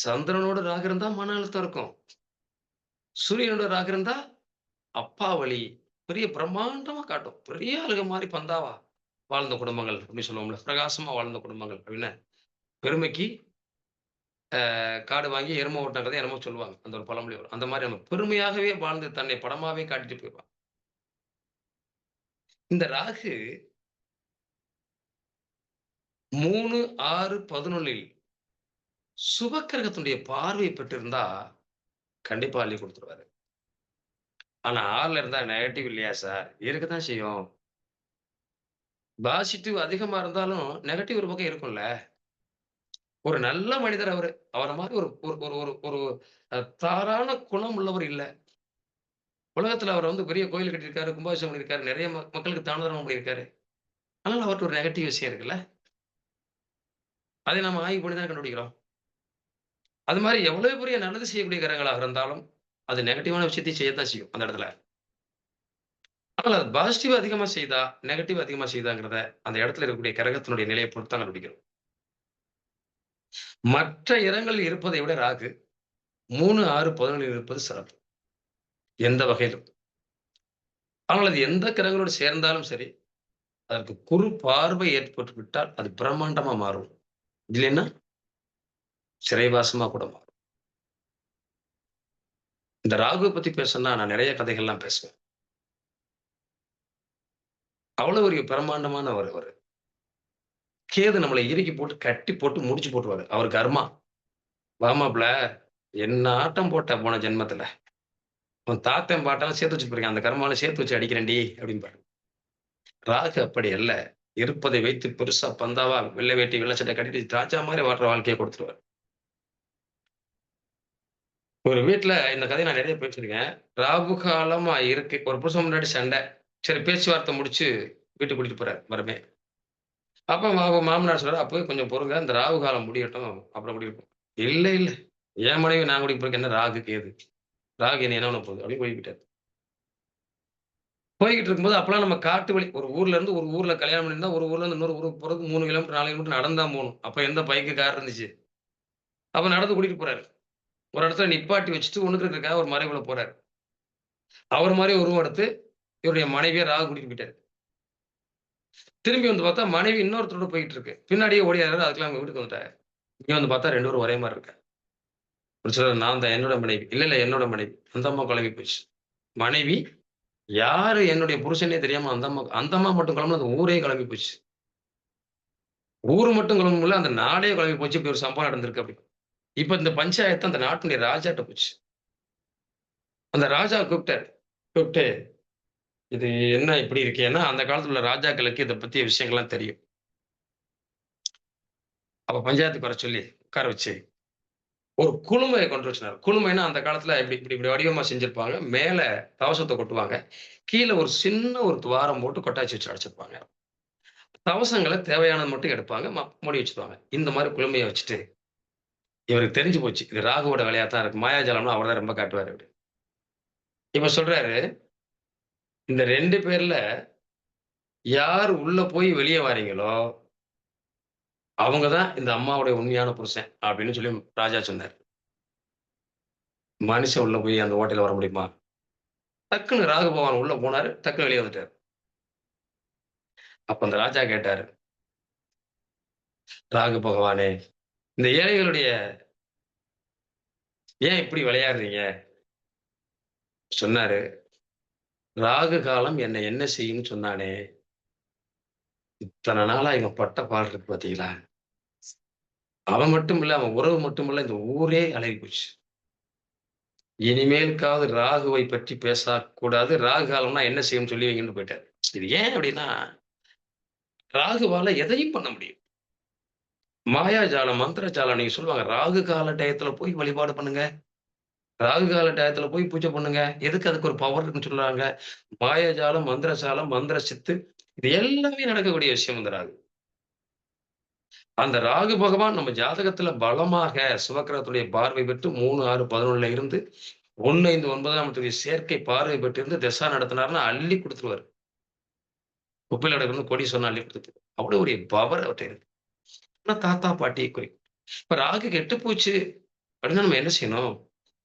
சந்திரனோட ராகு இருந்தா மன அழுத்தம் இருக்கும். சூரியனோட ராகு இருந்தா அப்பா வழி பெரிய பிரம்மாண்டமா காட்டும். பெரிய ஆளுக மாதிரி பந்தாவா வாழ்ந்த குடும்பங்கள் அப்படின்னு சொல்லுவோம்ல, பிரகாசமா வாழ்ந்த குடும்பங்கள் அப்படின்னு பெருமைக்கு காடு வாங்கி எருமை ஓட்டினாங்கிறத என்னமோ சொல்லுவாங்க. அந்த ஒரு பழமொழி வரும். அந்த மாதிரி நம்ம பெருமையாகவே வாழ்ந்து தன்னை படமாவே காட்டிட்டு போயிடுவான். இந்த ராகு 3, 6, 11 சுபக்கிரகத்தினுடைய பார்வை பெற்றிருந்தா கண்டிப்பா அள்ளி கொடுத்துருவாரு. ஆனா 6ல இருந்தா நெகட்டிவ் இல்லையா சார்? இருக்கத்தான் செய்யும். பாசிட்டிவ் அதிகமா இருந்தாலும் நெகட்டிவ் ஒரு பக்கம் இருக்கும்ல. ஒரு நல்ல மனிதர் அவரு. அவர மாதிரி ஒரு ஒரு ஒரு ஒரு ஒரு தாராள குணம் உள்ளவர் இல்ல. உலகத்துல அவர் வந்து பெரிய கோயில் கட்டியிருக்காரு, கும்பாபிஷேகம் பண்ணியிருக்காரு, நிறைய மக்களுக்கு தான தர்மம் பண்ணியிருக்காரு. ஆனாலும் அவர்ட்ட ஒரு நெகட்டிவ் விஷயம் இருக்குல்ல. அதை நம்ம ஆய்வு பண்ணி தான் கண்டுபிடிக்கிறோம். அது மாதிரி எவ்வளவு பெரிய நல்லது செய்யக்கூடிய கிரகங்களாக இருந்தாலும், அது நெகட்டிவான விஷயத்தையும் செய்யத்தான் செய்யும் அந்த இடத்துல. ஆனால் அது பாசிட்டிவ் அதிகமா செய்தா, நெகட்டிவ் அதிகமா செய்தாங்கிறத அந்த இடத்துல இருக்கக்கூடிய கிரகத்தினுடைய நிலையை பொறுத்து தான் கண்டுபிடிக்கிறோம். மற்ற இடங்களில் இருப்பதை விட ராகு 3, 6, 11 இருப்பது சிறப்பு. எந்த வகையிலும். ஆனால் அது எந்த கிரகங்களோடு சேர்ந்தாலும் சரி, அதற்கு குறு பார்வை ஏற்பட்டு விட்டால் அது பிரம்மாண்டமா மாறும். இல்லைன்னா சிறைவாசமா கூட மாறும். இந்த ராகுவை பத்தி பேசணும்னா நான் நிறைய கதைகள்லாம் பேசுவேன். அவ்வளவு ஒரு பிரம்மாண்டமான அவரு. கேது நம்மளை இறுக்கி போட்டு கட்டி போட்டு முடிச்சு போட்டுருவாரு. அவர் கர்மா. வாமாப்ல என்ன ஆட்டம் போட்ட போன ஜென்மத்துல. உன் தாத்தன் பாட்டாலும் சேர்த்து வச்சு போயிருக்கேன். அந்த கர்மால சேர்த்து வச்சு அடிக்கிறேன்டி அப்படிம்பாரு. ராகு அப்படி அல்ல. இருப்பதை வைத்து பெருசா பந்தாவா வெள்ளை வேட்டி வெள்ளை சட்டை கட்டிட்டு ராஜா மாதிரி வாழ்ற வாழ்க்கையை கொடுத்துருவாரு. ஒரு வீட்டுல இந்த கதையை நான் நிறைய பேசியிருக்கேன். ராகு காலமா இருக்கு. ஒரு புருஷன் முன்னாடி சண்டை. சரி பேச்சுவார்த்தை முடிச்சு வீட்டுக்கு கூட்டிட்டு போறாரு மறுமே. அப்ப மாமனார் சொல்றாரு, அப்பவே கொஞ்சம் பொறுங்க. இந்த ராகு காலம் முடியட்டும். அப்புறம் கூட்டிட்டு இல்ல இல்ல. என் மனைவி நான் கூட்டிட்டு போறேன். என்ன ராகு கேது. ராகு என்ன பண்ண போகுது அப்படின்னு போய்கிட்டாரு. போய்கிட்டு இருக்கும்போது அப்பெல்லாம் நம்ம காட்டு வழி ஒரு ஊர்ல இருந்து ஒரு ஊர்ல கல்யாணம் பண்ணியிருந்தா ஒரு ஊர்ல இருந்து இன்னொரு ஊருக்கு போறதுக்கு 3 கிலோமீட்டர் 4 கிலோமீட்டர் நடந்தா போகணும். அப்ப எந்த பைக்கு கார் இருந்துச்சு. அப்ப நடந்து கூட்டிட்டு போறாரு. ஒரு இடத்துல நிப்பாட்டி வச்சுட்டு ஒண்ணுக்கு இருக்கிறதுக்காக ஒரு மறைவுல போறாரு. அவர் மாதிரி உருவம் எடுத்து இவருடைய மனைவியை ராகு கூட்டிட்டு போயிட்டாரு. திரும்பி வந்து பார்த்தா மனைவி இன்னொருத்தரோட போயிட்டு இருக்கு. பின்னாடியே ஓடியாரு. அதுக்கெல்லாம் அவங்க வீட்டுக்கு வந்துட்டாரு. இங்க வந்து பார்த்தா 2 பேரும் ஒரே மாதிரி இருக்க. நான் தான் என்னோட மனைவி. இல்ல என்னோட மனைவி. அந்த அம்மா கிளம்பி போயிடுச்சு. மனைவி யாரு என்னுடைய புருஷனே தெரியாம அந்த அம்மா மட்டும் கிளம்புன அந்த ஊரே கிளம்பி போச்சு. ஊர் மட்டும் கிளம்புல அந்த நாடே கிளம்பி போச்சு. இப்படி ஒரு சம்பவம் நடந்திருக்கு அப்படி. இப்ப இந்த பஞ்சாயத்து அந்த நாட்டுடைய ராஜாட்ட போச்சு. அந்த ராஜா கூப்பிட்டு இது என்ன இப்படி இருக்கு? ஏன்னா அந்த காலத்துல உள்ள ராஜாக்களுக்கு இதை பத்திய விஷயங்கள்லாம் தெரியும். அப்ப பஞ்சாயத்துக்கு வர சொல்லி உட்கார வச்சு ஒரு குளுமையை கொண்டு வச்சினார். குளுமைன்னா அந்த காலத்துல இப்படி வடிவமா செஞ்சிருப்பாங்க. மேல கவசத்தை கொட்டுவாங்க. கீழே ஒரு சின்ன ஒரு துவாரம் போட்டு கொட்டாச்சி வச்சு அடைச்சிருப்பாங்க. கவசங்களை தேவையானது மட்டும் எடுப்பாங்க. மூடி வச்சுருவாங்க. இந்த மாதிரி குளுமையை வச்சுட்டு இவருக்கு தெரிஞ்சு போச்சு. இது ராகுவோட வேலையா தான் இருக்கு. மாயாஜாலம்னா அவர் தான் ரொம்ப காட்டுவாரு அப்படி. இப்ப சொல்றாரு, இந்த 2 பேர்ல யார் உள்ள போய் வெளியே வாரீங்களோ அவங்க தான் இந்த அம்மாவுடைய உண்மையான புருஷன் அப்படின்னு சொல்லி ராஜா சொன்னார். மனுஷன் உள்ள போய் அந்த ஹோட்டல்ல வர முடியுமா? டக்குன்னு ராகு பகவான் உள்ள போனாரு. டக்குன்னு வெளியே வந்துட்டாரு. அப்ப அந்த ராஜா கேட்டாரு, ராகு பகவானே, இந்த ஏழைகளுடைய ஏன் இப்படி விளையாடுறீங்க? சொன்னாரு, ராகு காலம் என்னை என்ன செய்யும்னு சொன்னானே, இத்தனை நாளா இவன் பட்ட பாடு இருக்கு பாத்தீங்களா? அவன் மட்டும் இல்ல, அவன் உறவு மட்டும் இல்ல, இந்த ஊரே அழகி போச்சு. இனிமேலுக்காவது ராகுவை பற்றி பேசக்கூடாது. ராகு காலம்னா என்ன செய்யும் சொல்லி வைங்கன்னு போயிட்டாரு. இது ஏன் அப்படின்னா, ராகுவால எதையும் பண்ண முடியும். மாயாஜாலம், மந்திரஜாலம் நீங்க சொல்லுவாங்க. ராகு கால டயத்துல போய் வழிபாடு பண்ணுங்க. ராகு கால டயத்துல போய் பூஜை பண்ணுங்க. எதுக்கு அதுக்கு ஒரு பவர் இருக்குன்னு சொல்றாங்க. மாயாஜாலம், மந்திர மந்திர சித்து இது எல்லாமே நடக்கக்கூடிய விஷயம் இந்த ராகு. அந்த ராகு பகவான் நம்ம ஜாதகத்துல பலமாக சுபக்கிரகத்துடைய பார்வை பெற்று 3, 6, 11ல இருந்து 1, 5, 9ஆம் இடத்துடைய சேர்க்கை பார்வை பெற்று இருந்து திசா நடத்தினாருன்னா அள்ளி கொடுத்துருவாரு. குப்பையில கிடக்கணும் கொடி சொன்னா அள்ளி கொடுத்துட்டு அவ்வளவு ஒரு பவர் அவர்கிட்ட இருக்கு. ஆனா தாத்தா பாட்டியை குறிக்கும். இப்ப ராகு கெட்டு போச்சு அப்படின்னா நம்ம என்ன செய்யணும்?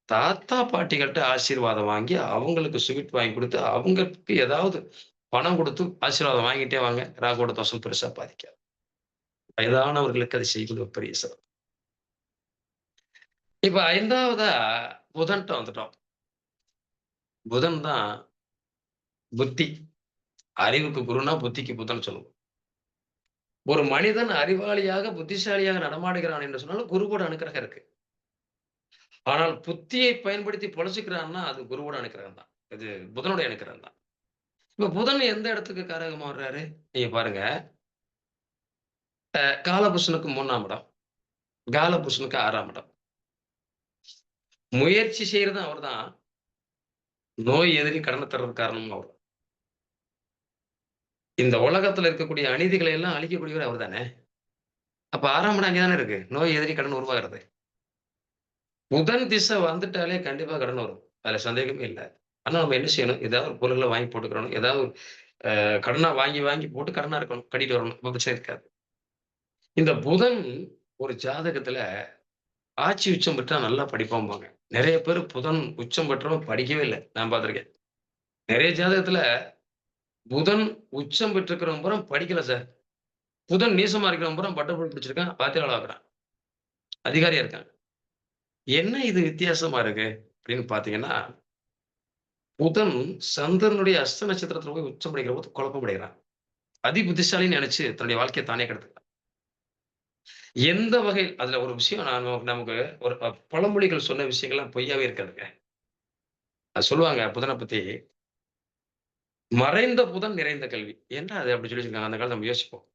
தாத்தா பாட்டிகள்கிட்ட ஆசீர்வாதம் வாங்கி அவங்களுக்கு ஸ்வீட் வாங்கி கொடுத்து அவங்களுக்கு ஏதாவது பணம் கொடுத்து ஆசீர்வாதம் வாங்கிட்டே வாங்க. ராகுவோட தோஷம் பெருசா பாதிக்காது. வயதானவர்களுக்கு அதை செய்வது ஒரு பெரிய சிறப்பு. இப்ப 5வதா புதன்ட்ட வந்துட்டோம். புதன் தான் புத்தி. அறிவுக்கு குருனா புத்திக்கு புதன் சொல்லுவோம். ஒரு மனிதன் அறிவாளியாக புத்திசாலியாக நடமாடுகிறான் என்று சொன்னாலும் குருவோட அனுக்கிரகம் இருக்கு. ஆனால் புத்தியை பயன்படுத்தி பொழைச்சுக்கிறான்னா அது குருவோட அனுக்கிரகம் தான். இது புதனுடைய அனுக்கிரகம் தான். இப்ப புதன் எந்த இடத்துக்கு காரகமா வர்றாரு? நீங்க பாருங்க. காலபுருஷனுக்கு 3ஆம் இடம், காலபுருஷனுக்கு 6ஆம் இடம். முயற்சி செய்யறது அவர்தான். நோய் எதிரி கடனை தர்றதுக்கு காரணமும் அவர். இந்த உலகத்துல இருக்கக்கூடிய அநீதிகளை எல்லாம் அழிக்கக்கூடியவர் அவர் தானே. அப்ப 6ஆம் இடம் அங்கேதானே இருக்கு. நோய் எதிரி கடன் உருவாகிறது. புதன் திசை வந்துட்டாலே கண்டிப்பா கடன் வரும். அதுல சந்தேகமே இல்லை. ஆனா நம்ம என்ன செய்யணும்? ஏதாவது ஒரு பொருள்களை வாங்கி போட்டுக்கிறோம். ஏதாவது கடனா வாங்கி வாங்கி போட்டு கடனா இருக்கணும். கட்டிட்டு வரணும். பிரச்சனை இருக்காது. இந்த புதன் ஒரு ஜாதகத்துல ஆட்சி உச்சம் பெற்றா நல்லா படிப்பாம்பாங்க. நிறைய பேர் புதன் உச்சம் பெற்றவங்க படிக்கவே இல்லை. நான் பார்த்திருக்கேன். நிறைய ஜாதகத்துல புதன் உச்சம் பெற்றிருக்கிறவங்க பூரா படிக்கல சார். புதன் நீசமா இருக்கிறவங்க பூரா பட்டப்படி பிடிச்சிருக்கான், பாத்தியாளா ஆகுறான், அதிகாரியா இருக்காங்க. என்ன இது வித்தியாசமா இருக்கு அப்படின்னு பாத்தீங்கன்னா, புதன் சந்திரனுடைய அஸ்த நட்சத்திரத்துல போய் உச்சம் அடைகிற போது குழப்பம் அடைகிறான். அதி புத்திசாலின்னு நினைச்சு தன்னுடைய வாழ்க்கையை தானே கெடுத்துக்கிறான். எந்த வகையில் அதுல ஒரு விஷயம் நமக்கு ஒரு பழமொழிகள் சொன்ன விஷயங்கள்லாம் பொய்யாவே இருக்காதுங்க. அது சொல்லுவாங்க புதனை பத்தி, மறைந்த புதன் நிறைந்த கல்வி. என்ன அது அப்படி சொல்லி வச்சிருக்காங்க. அந்த காலத்துல நம்ம யோசிப்போம்.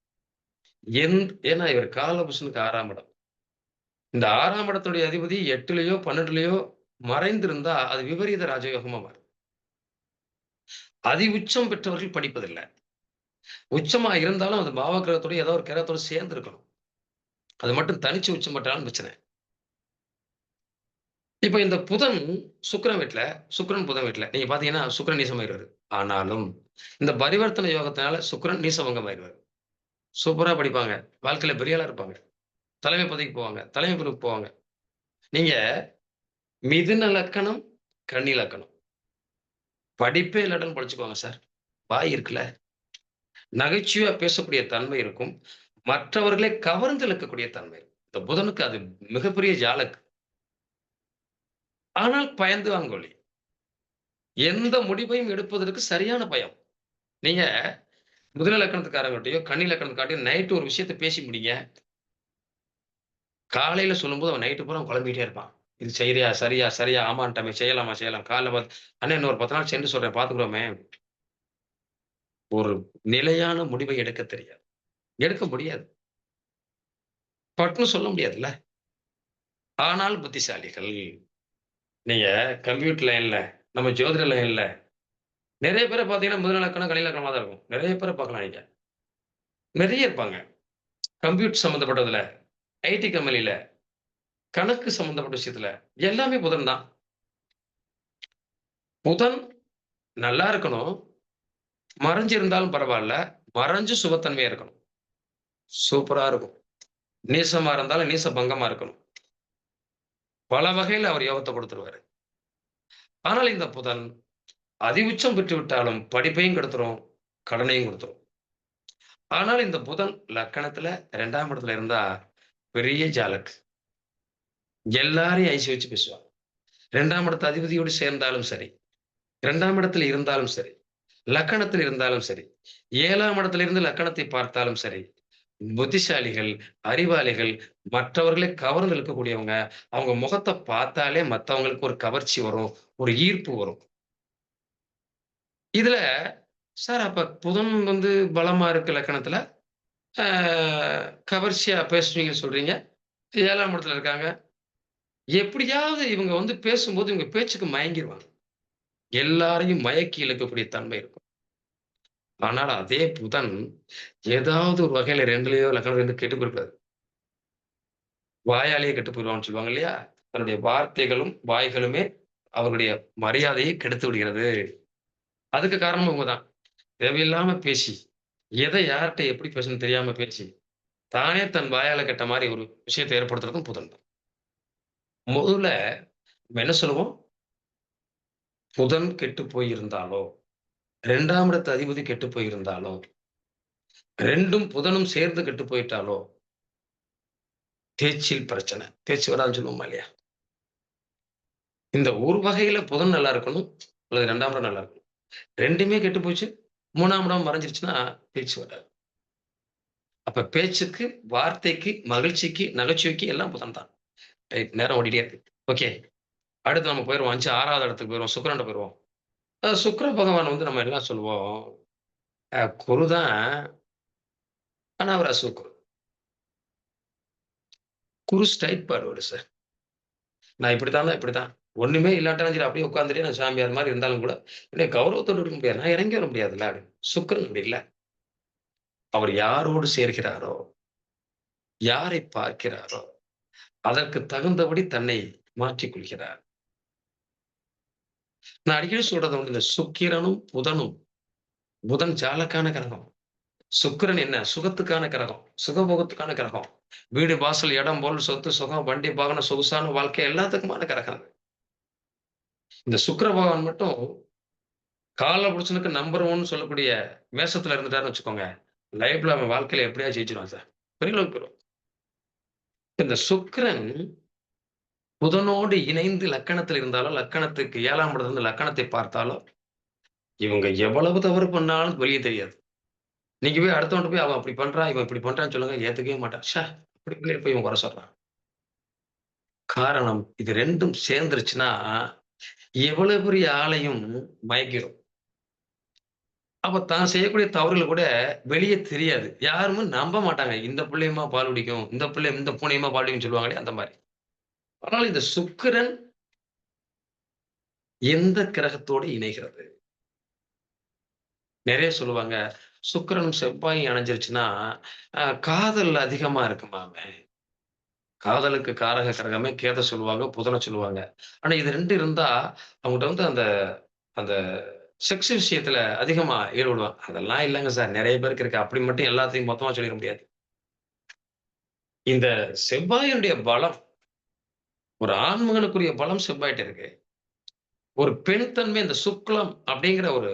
ஏன்னா இவர் காலபுருஷனுக்கு 6ஆம் இடம். இந்த 6ஆம் இடத்துடைய அதிபதி 8லயோ 12லயோ மறைந்திருந்தா அது விபரீத ராஜயோகமா மாறும். அதி உச்சம் பெற்றவர்கள் படிப்பதில்லை. உச்சமா இருந்தாலும் அது பாவகிரகத்தோட ஏதோ ஒரு கிரகத்தோட சேர்ந்து இருக்கணும். அது மட்டும் தனிச்சு உச்சம் பெற்றாலும் பிரச்சனை. இப்ப இந்த புதன் சுக்கிரன் வீட்டுல, சுக்கிரன் புதன் வீட்டுல நீங்க பாத்தீங்கன்னா சுக்கிரன் நீசமாயிருவாரு. ஆனாலும் இந்த பரிவர்த்தனை யோகத்தினால சுக்கிரன் நீசபங்கம் ஆயிடுவாரு. சூப்பரா படிப்பாங்க. வாழ்க்கையில பெரிய ஆளா இருப்பாங்க. தலைமை பதவிக்கு போவாங்க. தலைமை பொறுப்புக்கு போவாங்க. நீங்க மிதுன லக்கணம், கன்னி லக்கணம். படிப்பே இல்லைன்னு படிச்சுக்கோங்க சார். வாய் இருக்குல்ல, நகைச்சுவையா பேசக்கூடிய தன்மை இருக்கும். மற்றவர்களை கவர்ந்து இழுக்கக்கூடிய தன்மை இருக்கும். இந்த புதனுக்கு அது மிகப்பெரிய ஜாலக்கு. ஆனால் பயந்து வாங்கொலி. எந்த முடிவையும் எடுப்பதற்கு சரியான பயம். நீங்க முதல லக்கணத்துக்காரங்கிட்டயோ கன்னி லக்கணத்துக்காட்டையும் நைட்டு ஒரு விஷயத்த பேசி முடிங்க. காலையில சொல்லும்போது அவன் நைட்டு பூரா குழம்பிட்டே இருப்பான். இது சரியா சரியா சரியா ஆமான்ட்டாமே, செய்யலாமா செய்யலாம். காலைல பார்த்து அண்ணன் இன்னொரு 10 நாள் சென்று சொல்றேன் பாத்துக்கிறோமே. ஒரு நிலையான முடிவை எடுக்க தெரியாது. எடுக்க முடியாது. பட்டுன்னு சொல்ல முடியாதுல்ல. ஆனால் புத்திசாலிகள். நீங்க கம்ப்யூட்டர் லைன்ல, நம்ம ஜோதிட லைன்ல நிறைய பேரை பார்த்தீங்கன்னா முதல் இலக்கணம் கன்னி இலக்கணமா தான் இருக்கும். நிறைய பேரை பார்க்கலாம் நீங்க. நிறைய இருப்பாங்க. கம்ப்யூட்டர் சம்பந்தப்பட்டதுல, ஐடி கம்பெனில, கணக்கு சம்பந்தப்பட்ட விஷயத்துல எல்லாமே புதன் தான். புதன் நல்லா இருக்கணும். மறைஞ்சு இருந்தாலும் பரவாயில்ல. மறைஞ்சு சுபத்தன்மையா இருக்கணும். சூப்பரா இருக்கும். நீசமா இருந்தாலும் நீச பங்கமா இருக்கணும். பல வகையில் அவர் யோகத்தை கொடுத்துருவாரு. ஆனால் இந்த புதன் அதி உச்சம் பெற்று விட்டாலும் படிப்பையும் கெடுத்துரும், கடனையும் கொடுத்துரும். ஆனால் இந்த புதன் லக்கணத்துல 2ஆம் இடத்துல இருந்தா பெரிய ஜாலக். எல்லாரையும் ஐசி வச்சு பேசுவாங்க. 2ஆம் இடத்து அதிபதியோடு சேர்ந்தாலும் சரி, 2ஆம் இடத்துல இருந்தாலும் சரி, லக்கணத்தில் இருந்தாலும் சரி, 7ஆம் இடத்துல இருந்து லக்கணத்தை பார்த்தாலும் சரி, புத்திசாலிகள், அறிவாளிகள், மற்றவர்களை கவர்ந்து இழுக்கக்கூடியவங்க. அவங்க முகத்தை பார்த்தாலே மற்றவங்களுக்கு ஒரு கவர்ச்சி வரும், ஒரு ஈர்ப்பு வரும். இதுல சார் அப்ப புதன் பலமா இருக்கு லக்கணத்துல, கவர்ச்சியா பேசுவீங்கன்னு சொல்றீங்க. 7ஆம் இடத்துல இருக்காங்க. எப்படியாவது இவங்க பேசும்போது இவங்க பேச்சுக்கு மயங்கிடுவாங்க. எல்லாரையும் மயக்கி இழுக்கக்கூடிய தன்மை இருக்கும். ஆனால் அதே புதன் ஏதாவது ஒரு வகையில 2லயோ லக்கணம் கெட்டு போயிருக்காது. வாயாலேயே கெட்டு போயிடுவான்னு சொல்லுவாங்க இல்லையா? தன்னுடைய வார்த்தைகளும் வாய்களுமே அவருடைய மரியாதையை கெடுத்து விடுகிறது. அதுக்கு காரணம் இவங்கதான். தேவையில்லாம பேசி, எதை யார்கிட்ட எப்படி பேசணும்னு தெரியாம பேசி, தானே தன் வாயால கெட்ட மாரி ஒரு விஷயத்தை ஏற்படுத்துறதும் புதன் தான். முதல்ல நம்ம என்ன சொல்லுவோம்? புதன் கெட்டு போயிருந்தாலோ, 2ஆம் இடத்து அதிபதி கெட்டு போயிருந்தாலோ, 2ம் புதனும் சேர்ந்து கெட்டு போயிட்டாலோ, பேச்சில் பிரச்சனை. பேச்சு வராதுன்னு சொல்லுவோமா இல்லையா? இந்த ஒரு வகையில புதன் நல்லா இருக்கணும், அல்லது 2ஆம் இடம் நல்லா இருக்கணும். 2மே கெட்டு போச்சு, 3ஆம் இடம் மறைஞ்சிருச்சுன்னா பேச்சு வராது. அப்ப பேச்சுக்கு, வார்த்தைக்கு, மகிழ்ச்சிக்கு, நகைச்சுவைக்கு எல்லாம் புதன் தான். ரைட். நேரம் ஓடிட்டே இருக்கு. ஓகே. அடுத்து நம்ம போயிருவோம். 6வது இடத்துக்கு போயிருவோம். சுக்கிரன்ட்ட போயிருவோம். சுக்கிர பகவான் வந்து நம்ம என்ன சொல்லுவோம்? குரு தான். ஆனா அவர் அசுக்குரு. குரு ஸ்ட்ரைட் ஃபார்வர்டு சார். நான் இப்படித்தான்னா இப்படித்தான். ஒண்ணுமே இல்லாட்டாலும் சரி அப்படியே உட்கார்ந்துட்டே நான் சாமியார் மாரி இருந்தாலும் கூட, என்னைய கௌரவத்தோட இருக்க முடியாது. நான் இறங்கி வர முடியாதுல்ல அப்படின்னு. சுக்கிரன் அப்படி இல்ல. அவர் யாரோடு சேர்கிறாரோ, யாரை பார்க்கிறாரோ, அதற்கு தகுந்தபடி தன்னை மாற்றிக் கொள்கிறார். நான் அடிக்கடி சொல்றது வந்து இந்த சுக்கிரனும், புதனும். புதன் ஜாலக்கான கிரகம். சுக்கிரன் என்ன? சுகத்துக்கான கிரகம். சுகபோகத்துக்கான கிரகம். வீடு, வாசல், இடம், பொருள், சொத்து, சுகம், வண்டி, வாகனம், சொகுசான வாழ்க்கை எல்லாத்துக்குமான கிரகம் அது. இந்த சுக்கிர பகவான் மட்டும் காலபுருஷனுக்கு நம்பர் 1 சொல்லக்கூடிய மேஷத்துல இருந்துட்டாருன்னு வச்சுக்கோங்க. லைஃப்ல அவன் வாழ்க்கையில எப்படியாவது ஜெயிச்சிருவான் சார். பெரிய அளவுக்கு போயிரும். இந்த சுக்கிரன் புதனோடு இணைந்து லக்கணத்தில் இருந்தாலோ, லக்கணத்துக்கு 7ஆம் இடத்துல இருந்து லக்கணத்தை பார்த்தாலோ, இவங்க எவ்வளவு தவறு பண்ணாலும் வெளிய தெரியாது. நீங்க போய் அடுத்தவன்ட்ட போய் அவன் அப்படி பண்றான், இவன் இப்படி பண்றான்னு சொல்லுங்க, ஏத்துக்கவே மாட்டான். ச்சே! அப்படி பிள்ளைய போய் இவன் குறை சொல்றான். காரணம் இது 2ம் சேர்ந்துருச்சுன்னா, எவ்வளவு பெரிய ஆளையும் மயக்கிரும். அப்ப தான் செய்யக்கூடிய தவறுகள் கூட வெளிய தெரியாது. யாருமே நம்ப மாட்டாங்க. இந்த புள்ளையுமா பால் குடிக்கும், இந்த பூனையுமா பால் குடிக்கும்னு சொல்லுவாங்க இல்லையா? அந்த மாரி. ஆனால் இந்த சுக்கிரன் எந்த கிரகத்தோடு இணைகிறது? நெறைய சொல்லுவாங்க. சுக்கிரனும் செவ்வாயும் இணைஞ்சிருச்சுன்னா, காதல் அதிகமா இருக்குமாமே. காதலுக்கு காரக கிரகமே கேத சொல்லுவாங்க, புதன சொல்லுவாங்க. ஆனா இது 2 இருந்தா, அவங்கட்ட வந்து அந்த அந்த செக்ஸ் விஷயத்துல அதிகமா ஈடுபடுவாங்க. அதெல்லாம் இல்லங்க சார். நெறைய பேருக்கு இருக்கு. அப்படி மட்டும் எல்லாத்தையும் மொத்தமா சொல்லிற முடியாது. இந்த செவ்வாயினுடைய பலம், ஒரு ஆண்மகனுக்குரிய பலம் செவ்வாய்ட்ட இருக்கு. ஒரு பெண் தன்மை இந்த சுக்லம் அப்படிங்கிற ஒரு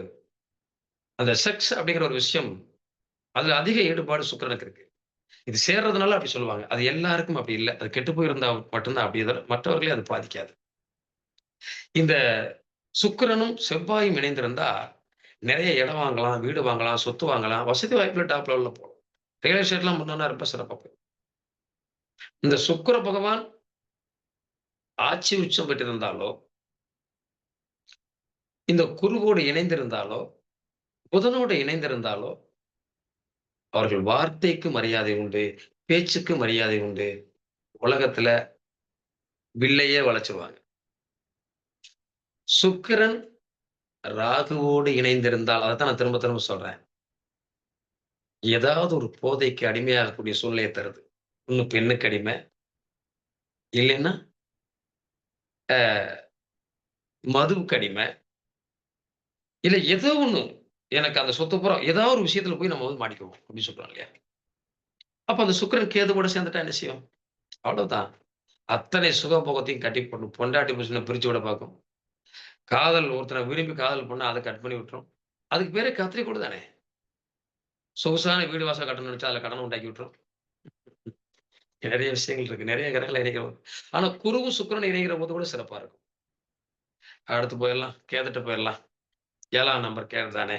அந்த செக்ஸ் அப்படிங்கிற ஒரு விஷயம், அதுல அதிக ஈடுபாடு சுக்கிரனுக்கு இருக்கு. இது சேர்றதுனால அப்படி சொல்லுவாங்க. அது எல்லாருக்கும் அப்படி இல்ல. அது கெட்டு போயிருந்தா மட்டும் தான் அப்படி மற்றவர்களே அது பாதிக்காது. இந்த சுக்கிரனும் செவ்வாயும் இணைந்திருந்தா, நெறைய இடம் வாங்கலாம், வீடு வாங்கலாம், சொத்து வாங்கலாம், வசதி வாய்ப்புல டாப் லெவல்ல போலாம். ரியல் எஸ்டேட்லாம் பண்ணோம்னா ரொம்ப சிறப்பா போயிரும். இந்த சுக்கிர பகவான் ஆட்சி உச்சம் பெற்றிருந்தாலோ, இந்த குருவோடு இணைந்திருந்தாலோ, புதனோடு இணைந்திருந்தாலோ, அவர்கள் வார்த்தைக்கு மரியாதை உண்டு, பேச்சுக்கு மரியாதை உண்டு. உலகத்துல வில்லையே வளைச்சிருவாங்க. சுக்கிரன் ராகுவோடு இணைந்திருந்தால், அதத்தான் நான் திரும்ப திரும்ப சொல்றேன். ஏதாவது ஒரு போதைக்கு அடிமையாகக்கூடிய சூழ்நிலையை தருது. ஒண்ணு பெண்ணுக்கு அடிமை, இல்லைன்னா அ மதுவுக்கு அடிமை, இல்ல ஏதோ ஒண்ணு. எனக்கு அந்த சொத்து பூரா ஏதாவது ஒரு விஷயத்துல போய் நம்ம வந்து மாட்டிக்குவோம் அப்படின்னு சொல்றோம் இல்லையா? அப்ப அந்த சுக்கிரன் கேது கூட சேர்ந்துட்டா என்ன செய்யும்? அவ்வளவுதான். அத்தனை சுகபோகத்தையும் கட்டி போடும். பொண்டாட்டி புருஷனை பிரிச்சு விட பார்க்கும். காதல் ஒருத்தரை விரும்பி காதல் பண்ணா அதை கட் பண்ணி விட்டுரும். அதுக்கு பேரே கத்திரிக்கோடு தானே. சொகுசான வீடு வாசல் கட்டணும்னு நினைச்சா அதுல கடன உண்டாக்கி விட்டுரும். நிறைய விஷயங்கள் இருக்கு. நிறைய கிரகங்கள் இணைக்கிறோம். ஆனா குருவும் சுக்கிரனும் இணைகிற போது கூட சிறப்பா இருக்கும். அடுத்து போயிடலாம். கேதுட்ட போயிடலாம். 7ஆம் நம்பர் கேது தானே.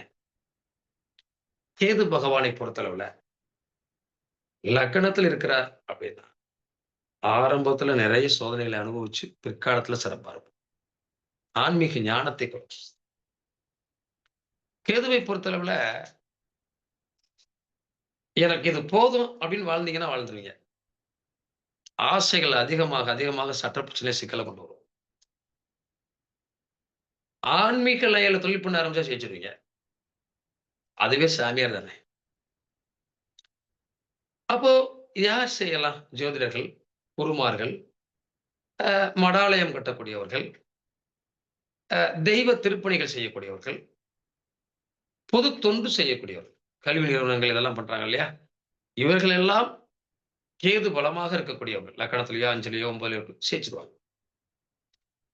கேது பகவானை பொறுத்தளவுல லக்னத்தில் இருக்கிறார் அப்படின்னா, ஆரம்பத்துல நிறைய சோதனைகளை அனுபவிச்சு பிற்காலத்துல சிறப்பா இருக்கும். ஆன்மீக ஞானத்தை கொடுக்கும். கேதுவை பொறுத்தளவுல எனக்கு இது போதும் அப்படின்னு வாழ்ந்தீங்கன்னா வாழ்ந்துருவீங்க. ஆசைகள் அதிகமாக அதிகமாக சட்ட பிரச்சனை சிக்கலை கொண்டு வரும். ஆன்மீக லைன்ல தொழில் பண்ண ஆரம்பிச்சா ஜெயிச்சிருவீங்க. அதுவே சாமியார் தானே. அப்போ யார் செய்யலாம்? ஜோதிடர்கள், குருமார்கள், மடாலயம் கட்டக்கூடியவர்கள், தெய்வ திருப்பணிகள் செய்யக்கூடியவர்கள், பொது தொண்டு செய்யக்கூடியவர்கள், கல்வி நிறுவனங்கள் இதெல்லாம் பண்றாங்க இல்லையா? இவர்கள் எல்லாம் கேது பலமாக இருக்கக்கூடியவர்கள். லக்கணத்திலேயோ, அஞ்சலியோ, 9லயோ சேர்த்துருவாங்க.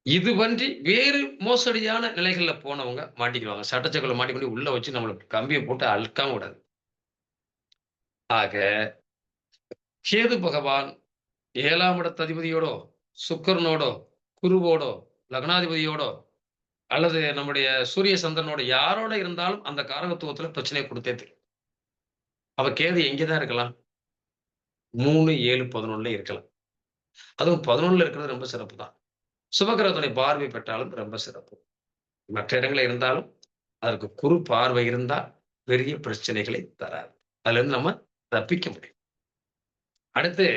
இதுவன்றி வேறு மோசடியான நிலைகள்ல போனவங்க மாட்டிக்குவாங்க. சட்டச்சக்கல மாட்டிக்கொண்டு உள்ள வச்சு நம்மளுக்கு கம்பியை போட்டு அழுக்காம விடாது. ஆக கேது பகவான் 7ஆம் இடத்து அதிபதியோடோ, சுக்கிரனோடோ, குருவோடோ, லக்னாதிபதியோடோ அல்லது நம்முடைய சூரிய சந்திரனோட யாரோட இருந்தாலும் அந்த காரகத்துவத்துல பிரச்சனையை கொடுத்தே தெரியும். அப்ப கேது எங்கேதான் இருக்கலாம்? 3, 7, 11ல இருக்கலாம். அதுவும் 11ல இருக்கிறது ரொம்ப சிறப்பு தான். சுபகிரகத்துடைய பார்வை பெற்றாலும் ரொம்ப சிறப்பு. மற்ற இடங்களில் இருந்தாலும் அதற்கு குரு பார்வை இருந்தால் பெரிய பிரச்சனைகளை தராது. அதுல இருந்து நம்ம தப்பிக்க முடியும். அடுத்து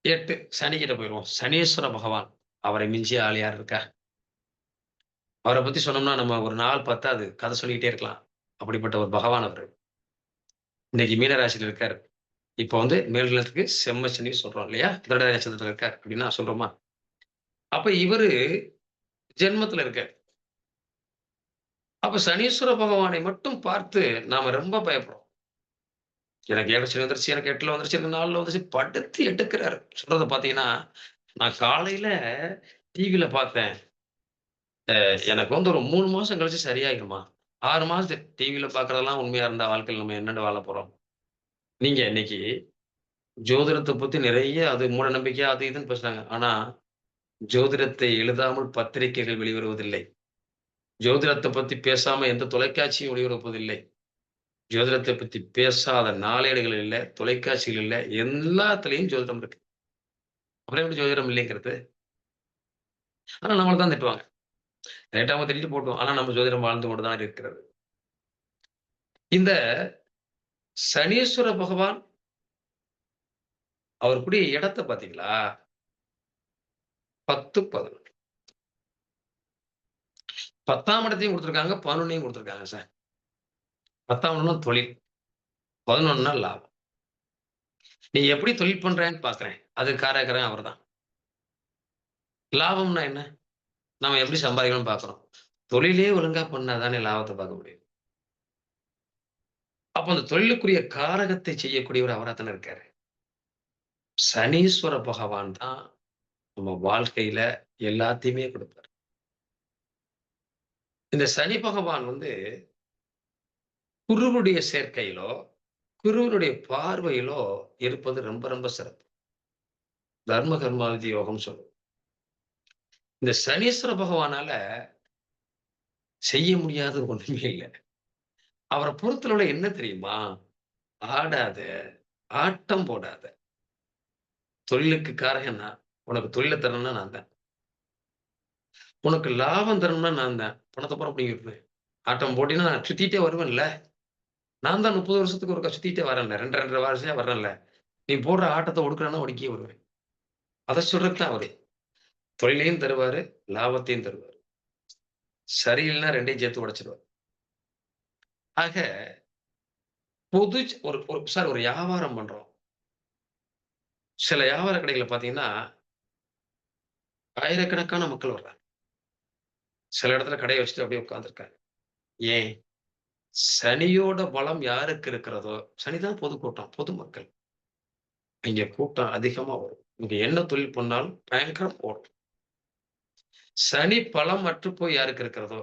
8 சனிக்கிட்ட போயிடுவோம். சனீஸ்வர பகவான், அவரை மிஞ்சிய ஆள் யார் இருக்கா? அவரை பத்தி சொன்னோம்னா நம்ம ஒரு நாள் பத்தாது, கதை சொல்லிக்கிட்டே இருக்கலாம். அப்படிப்பட்ட ஒரு பகவான் அவரு. இன்னைக்கு மீனராசியில் இருக்காரு. இப்போ மேல்நிலத்துக்கு செம்ம சனி சொல்றோம் இல்லையா? திருட நட்சத்திரத்துல இருக்காரு அப்படின்னா சொல்றோமா? அப்ப இவரு ஜென்மத்துல இருக்காரு. அப்ப சனீஸ்வர பகவானை மட்டும் பார்த்து நாம ரொம்ப பயப்படுறோம். எனக்கு 7 சனி வந்துருச்சு, எனக்கு 8ல வந்துருச்சு, எனக்கு 4ல வந்துருச்சு, படுத்தி எடுக்கிறாரு. சொல்றத பாத்தீங்கன்னா, நான் காலையில டிவில பார்த்தேன். எனக்கு ஒரு 3 மாசம் கழிச்சு சரியாயிருமா? 6 மாசம் டிவில பார்க்கறதெல்லாம் உண்மையா இருந்தா வாழ்க்கையில நம்ம என்னண்டு வாழ போறோம்? நீங்க இன்னைக்கு ஜோதிடத்தை பத்தி நிறைய அது மூட நம்பிக்கையா அது இதுன்னு பேசுறாங்க. ஆனா ஜோதிடத்தை எழுதாமல் பத்திரிகைகள் வெளிவருவதில்லை. ஜோதிடத்தை பத்தி பேசாம எந்த தொலைக்காட்சியும் வெளிவருவதில்லை. ஜோதிடத்தை பத்தி பேசாத நாளேடுகள் இல்ல, தொலைக்காட்சிகள் இல்ல, எல்லாத்துலயும் ஜோதிடம் இருக்கு. அப்புறம் எப்படி ஜோதிடம் இல்லைங்கிறது? ஆனா நம்மள தான் திட்டுவாங்க. ரைட்டாம திட்டிட்டு போட்டோம். ஆனா நம்ம ஜோதிடம் வாழ்ந்து கொண்டு தான் இருக்கிறது. இந்த சனீஸ்வர பகவான் அவர் கூடிய இடத்தை பாத்தீங்களா? 10, 11. 10ஆம் இடத்தையும் கொடுத்திருக்காங்க, 11யும் கொடுத்திருக்காங்க சார். 10ஆம் இடம்னா தொழில், 11னா லாபம். நீ எப்படி தொழில் பண்றேன்னு பாக்குறேன். அது காரகரன் அவர்தான். லாபம்னா என்ன? நம்ம எப்படி சம்பாதிக்கணும்னு பாக்குறோம். தொழிலே ஒழுங்கா பண்ணாதானே லாபத்தை பார்க்க முடியும். அப்ப அந்த தொழிலுக்குரிய காரகத்தை செய்யக்கூடியவர் அவராத்தானே இருக்காரு. சனீஸ்வர பகவான் தான் நம்ம வாழ்க்கையில எல்லாத்தையுமே கொடுப்பார். இந்த சனி பகவான் குருவுடைய சேர்க்கையிலோ, குருவனுடைய பார்வையிலோ இருப்பது ரொம்ப ரொம்ப சிறப்பு. தர்ம கர்மாதி யோகம் சொல்லும். இந்த சனீஸ்வர பகவானால செய்ய முடியாத ஒண்ணுமே இல்லை. அவரை பொறுத்தளவுல என்ன தெரியுமா? ஆடாத, ஆட்டம் போடாத. தொழிலுக்கு காரகன் நான். உனக்கு தொழிலை தரணும்னா நான் தான். உனக்கு லாபம் தரணும்னா நான் தான். பணத்தை பூரா பிடிங்கிருப்பேன். ஆட்டம் போட்டினா நான் சுத்திட்டே வருவேன்ல. நான் தான் 30 வருஷத்துக்கு ஒருக்கா சுத்திட்டே வரேன்ல. 2 வருஷமா வர்றேன்ல. நீ போடுற ஆட்டத்தை ஒடுக்குறான்னா ஒடுக்கியே வருவேன். அதை சொல்றதுக்கு தான் அவரு. தொழிலையும் தருவாரு, லாபத்தையும் தருவாரு. சரியில்லைன்னா 2யும் சேர்த்து உடைச்சிருவாரு. ஆக பொது ஒரு வியாபாரம் பண்றோம். சில வியாபார கடைகளை பாத்தீங்கன்னா ஆயிரக்கணக்கான மக்கள் வர்றாங்க. சில இடத்துல கடையை வச்சுட்டு அப்படியே உட்கார்ந்துருக்காங்க. ஏன்? சனியோட பலம் யாருக்கு இருக்கிறதோ, சனிதான் பொதுக்கூட்டம், பொதுமக்கள். இங்க கூட்டம் அதிகமா வரும். இங்க என்ன தொழில் பண்ணாலும் பயங்கரம் ஓடும். சனி பலம் அற்று போய் யாருக்கு இருக்கிறதோ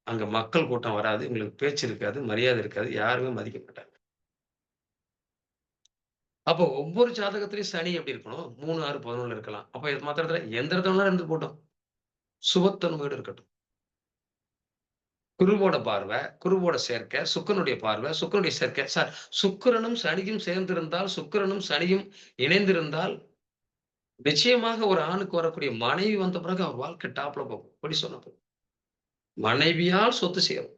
அங்க மக்கள் கூட்டம் வராது, உங்களுக்கு பேச்சு இருக்காது, மரியாதை இருக்காது, யாருமே மதிக்க மாட்டாங்க. அப்போ ஒவ்வொரு ஜாதகத்திலையும் சனி எப்படி இருக்கணும்? 3, 6, 11 இருக்கலாம். அப்ப மற்ற இடத்துல எந்த இடத்துல இருந்து போட்டோம், சுபத்தன்மையோடு இருக்கட்டும். குருவோட பார்வை, குருவோட சேர்க்கை, சுக்கிரனுடைய பார்வை, சுக்கிரனுடைய சேர்க்கை. சார், சுக்கிரனும் சனியும் சேர்ந்திருந்தால், சுக்கிரனும் சனியும் இணைந்திருந்தால் நிச்சயமாக ஒரு ஆணுக்கு வரக்கூடிய மனைவி வந்த பிறகு அவர் வாழ்க்கை டாப்ல போகும். அப்படி சொன்ன மனைவியால் சொத்து சேரும்,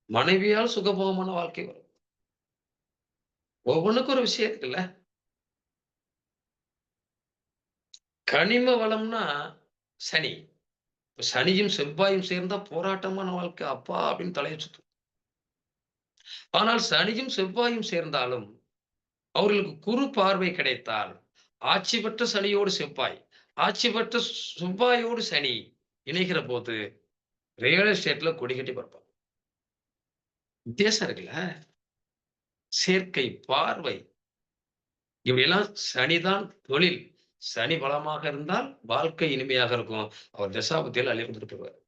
மனைவியால் சுகபோகமான வாழ்க்கை வரும். ஒவ்வொன்றுக்கும் ஒரு விஷயம் இருக்குல்ல. கனிம வளம்னா சனி. சனியும் செவ்வாயும் சேர்ந்தா போராட்டமான வாழ்க்கை, அப்பா அப்படின்னு தலையை சுத்தும். ஆனால் சனியும் செவ்வாயும் சேர்ந்தாலும் அவர்களுக்கு குரு பார்வை கிடைத்தால் ஆட்சி பெற்ற சனியோடு செவ்வாய், ஆட்சி பெற்ற செவ்வாயோடு சனி இணைகிற போது ரியல் எஸ்டேட்ல கொடி கட்டி பறப்பாங்க. வித்தியாசம் இருக்குல்ல. சேர்க்கை, பார்வை இப்படியெல்லாம் சனிதான் தொழில். சனி பலமாக இருந்தால் வாழ்க்கை இனிமையாக இருக்கும். அவர் தசாபுத்தியில அள்ளி கொடுத்துட்டு போவார்.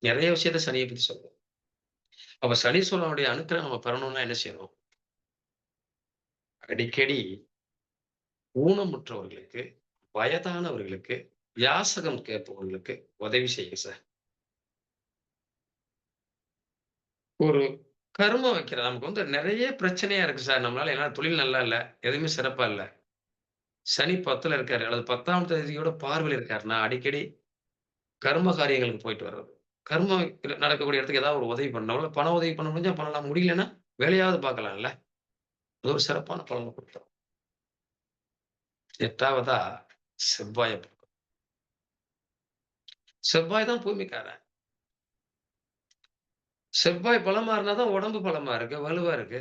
நிறைய விஷயத்த சனியை பத்தி சொல்லுவோம். அப்ப சனீஸ்வரனுடைய அனுக்கிரகம் நம்ம பெறணும்னா என்ன செய்யணும்? அடிக்கடி ஊனமுற்றவர்களுக்கு, வயதானவர்களுக்கு, யாசகம் கேட்பவர்களுக்கு உதவி செய்யுங்க சார். ஒரு கர்மம் வைக்கிற நமக்கு வந்து நிறைய பிரச்சனையா இருக்கு சார். நம்மளால ஏன்னா தொழில் நல்லா இல்ல. எதுவுமே சிறப்பா இல்ல. சனி 10ல இருக்காரு அல்லது 10ஆம் தேதியோட பார்வையில இருக்காருன்னா, அடிக்கடி கர்ம காரியங்களுக்கு போயிட்டு வர்றது. கர்மம் நடக்கக்கூடிய இடத்துக்கு ஏதாவது ஒரு உதவி பண்ணணும். இல்ல பண உதவி பண்ண முடிஞ்சா பண்ணலாம். முடியலன்னா வேலையாவது பார்க்கலாம்ல. அது ஒரு சிறப்பான பலனை கொடுக்கும். 8வதா செவ்வாய பார்க்கணும். செவ்வாய் தான் பூமிக்காரன். செவ்வாய் பலமா இருந்தா தான் உடம்பு பலமா இருக்கு, வலுவா இருக்கு.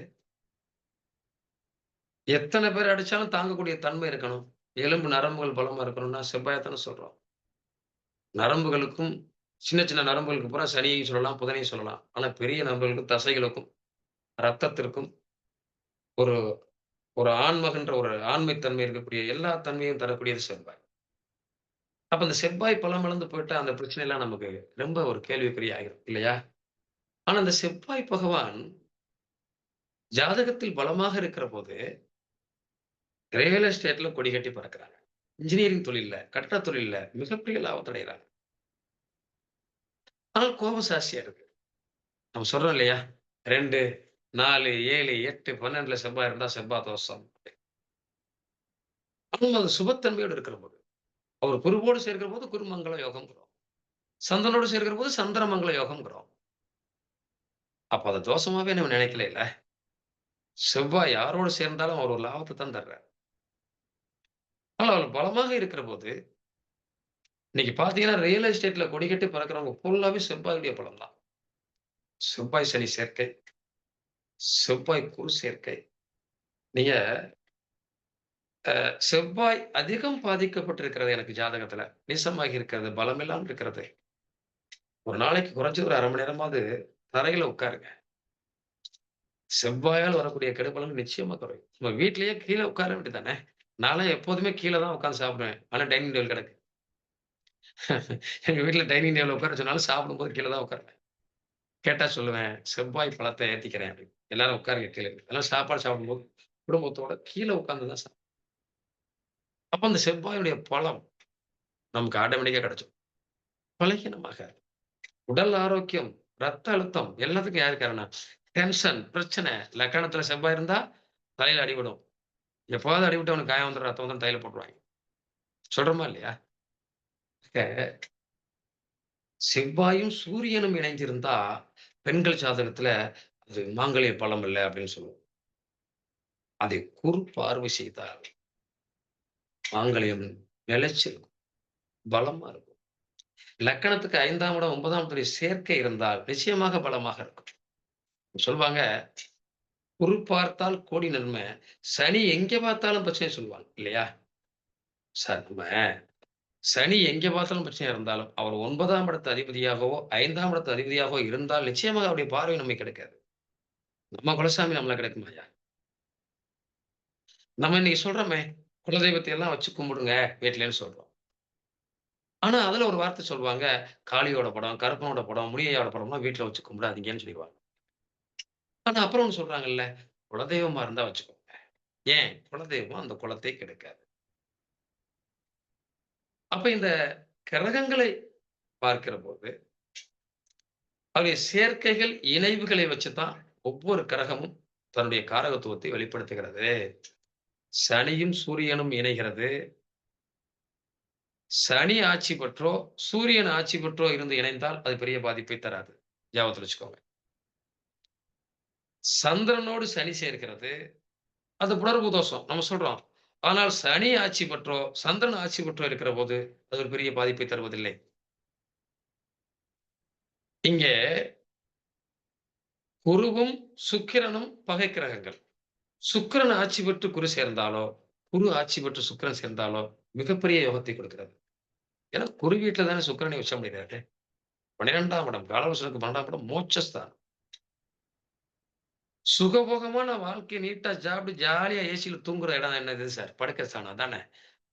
எத்தனை பேர் அடிச்சாலும் தாங்கக்கூடிய தன்மை இருக்கணும். எலும்பு நரம்புகள் பலமா இருக்கணும்னா செவ்வாயத்தானே சொல்றோம். நரம்புகளுக்கும் சின்ன சின்ன நரம்புகளுக்கு பூரா சனியையும் சொல்லலாம், புதனையும் சொல்லலாம். ஆனா பெரிய நரம்புகளுக்கும், தசைகளுக்கும், ரத்தத்திற்கும் ஒரு ஒரு ஆண்மகன்ற ஒரு ஆண்மைத்தன்மை இருக்கக்கூடிய எல்லா தன்மையும் தரக்கூடியது செவ்வாய். அப்ப அந்த செவ்வாய் பலம் இழந்து போயிட்டா அந்த பிரச்சனை எல்லாம் நமக்கு ரொம்ப ஒரு கேள்விக்குறி ஆகிரும் இல்லையா? ஆனா அந்த செவ்வாய் பகவான் ஜாதகத்தில் பலமாக இருக்கிற போது ரியல் எஸ்டேட்ல கொடி கட்டி பறக்கிறாங்க. இன்ஜினியரிங் தொழில்ல, கட்டட தொழில்ல மிகப்பெரிய லாபத்தை அடைகிறாங்க. ஆனால் கோபம் ஜாஸ்தியா இருக்கு. நம்ம சொல்றோம் இல்லையா? 2, 4, 7, 8, 12ல செவ்வாய் இருந்தா செவ்வாய் தோஷம். அதுவும் அது சுபத்தன்மையோடு இருக்கிற போது. அவர் குருவோடு சேர்க்கிற போது குருமங்கள யோகம்ங்கிறோம். சந்திரனோடு சேர்க்கிற போது சந்திரமங்கள யோகம்ங்கிறோம். அப்ப அத தோஷமாவே நம்ம நினைக்கலைல. செவ்வாய் யாரோடு சேர்ந்தாலும் அவர் ஒரு லாபத்தை தான் தர்றார். ஆனால் அவர் பலமாக இருக்கிற போது இன்னைக்கு பார்த்தீங்கன்னா, ரியல் எஸ்டேட்ல கொடி கட்டி பறக்கிறவங்க ஃபுல்லாவே செவ்வாயுடைய பலம் தான். செவ்வாய் சனி சேர்க்கை, செவ்வாய் குரு சேர்க்கை. நீங்க செவ்வாய் அதிகம் பாதிக்கப்பட்டிருக்கிறது எனக்கு ஜாதகத்துல. நீசமாகி இருக்கிறது, பலமில்லாம இருக்கிறது. ஒரு நாளைக்கு குறைஞ்சது ஒரு 1/2 மணி நேரமாவது தரையில உட்காருங்க. செவ்வாயால் வரக்கூடிய கெடுபலன் நிச்சயமா குறையும். நம்ம வீட்லயே கீழ உட்கார வேண்டியதுதானே. நான்லாம் எப்போதுமே கீழ தான் உட்கார்ந்து சாப்பிடுவேன். ஆனா டைனிங் டேபிள் கிடக்கு. எங்க வீட்ல டைனிங் டேபிள்ல உட்கார சொன்னாலும் சாப்பிடும்போது கீழ தான் உட்காருவேன். கேட்டா சொல்லுவேன், "செவ்வாய் பலத்த ஏத்திக்கிறேன்" அப்படின்னு. எல்லாரும் உட்காருங்க கீழ. எல்லாம் சாப்பாடு சாப்பிடும்போது குடும்பத்தோட கீழ உட்கார்ந்து தான் அப்ப அந்த செவ்வாயுடைய பலம் நமக்கு ஆட்டோமேட்டிக்கா கிடைச்சுரும். பலகீனமாக உடல் ஆரோக்கியம், ரத்த அழுத்தம் எல்லாத்துக்கும் யாரு காரணம்? டென்ஷன், பிரச்சனை. லக்கணத்துல செவ்வாய் இருந்தா தலையில அடிபடும். எப்பவாவது அடிபட்டு அவனுக்கு காயம் வந்துரும், ரத்தம் வந்துரும் தலையில போட்டுருவாங்க. சொல்றோமா இல்லையா? செவ்வாயும் சூரியனும் இணைந்திருந்தா பெண்கள் ஜாதகத்துல அது மாங்கல்ய பலம் இல்ல அப்படின்னு சொல்லுவோம். அதை குரு பார்வை செய்தால் மாங்கல்யம் நிலைச்சிருக்கும், பலமா இருக்கும். லக்கணத்துக்கு 5ஆம் இடம் 9ஆம் இடத்துடைய சேர்க்கை இருந்தால் நிச்சயமாக பலமாக இருக்கும். சொல்லுவாங்க, குரு பார்த்தால் கோடி நன்மை, சனி எங்க பார்த்தாலும் பிரச்சனை சொல்லுவாங்க இல்லையா? சார் நம்ம சனி எங்க பார்த்தாலும் பிரச்சனையா இருந்தாலும், அவர் 9ஆம் இடத்து அதிபதியாகவோ, 5ஆம் இடத்து அதிபதியாகவோ இருந்தால் நிச்சயமாக அவருடைய பார்வை நமக்கு கிடைக்காது. நம்ம குலசாமி நம்மள கிடைக்குமாய்யா? நம்ம இன்னைக்கு சொல்றோமே, குலதெய்வத்தை எல்லாம் வச்சு கும்பிடுங்க வீட்லன்னு சொல்றோம். ஆனா அதுல ஒரு வார்த்தை சொல்லுவாங்க, காளியோட படம், கருப்பனோட படம், முனியையோட படம்லாம் வீட்ல வச்சு கும்பிடாதீங்கன்னு சொல்லிருவாங்க. ஆனா அப்புறம் ஒண்ணு சொல்றாங்கல்ல, குலதெய்வமா இருந்தா வச்சுக்கோங்க. ஏன்? குலதெய்வம் அந்த குலத்தை கெடுக்காது. அப்ப இந்த கிரகங்களை பார்க்கிற போது, அவை சேர்க்கைகள், இணைவுகளை வச்சுதான் ஒவ்வொரு கிரகமும் தன்னுடைய காரகத்துவத்தை வெளிப்படுத்துகிறது. சனியும் சூரியனும் இணைகிறது. சனி ஆட்சி பெற்றோ, சூரியன் ஆட்சி பெற்றோ இருந்து இணைந்தால் அது பெரிய பாதிப்பை தராது. ஞாபகத்துல வச்சுக்கோங்க. சந்திரனோடு சனி சேர்க்கிறது, அது புணர்வு தோஷம். நம்ம சொல்றோம். ஆனால் சனி ஆட்சி பெற்றோ, சந்திரன் ஆட்சி பெற்றோ இருக்கிற போது, அது ஒரு பெரிய பாதிப்பை தருவதில்லை. இங்கே குருவும், சுக்கிரனும் பகை கிரகங்கள். சுக்கிரன் ஆட்சி பெற்று குரு சேர்ந்தாலோ, குரு ஆட்சி பெற்று சுக்கிரன் சேர்ந்தாலோ மிகப்பெரிய யோகத்தை கொடுக்கிறது. ஏன்னா குரு வீட்டுல தானே சுக்கிரனை உச்சம் பண்ணிடுறாரு. 12ஆம் இடம், காலபுருஷனுக்கு 12ஆம் இடம் மோட்சஸ்தானம். சுகபோகமான வாழ்க்கை நீட்டா சாப்பிட்டு ஜாலியா ஏசியில தூங்குற இடம் என்னது சார்? படுக்கை ஸ்தானம் தானே.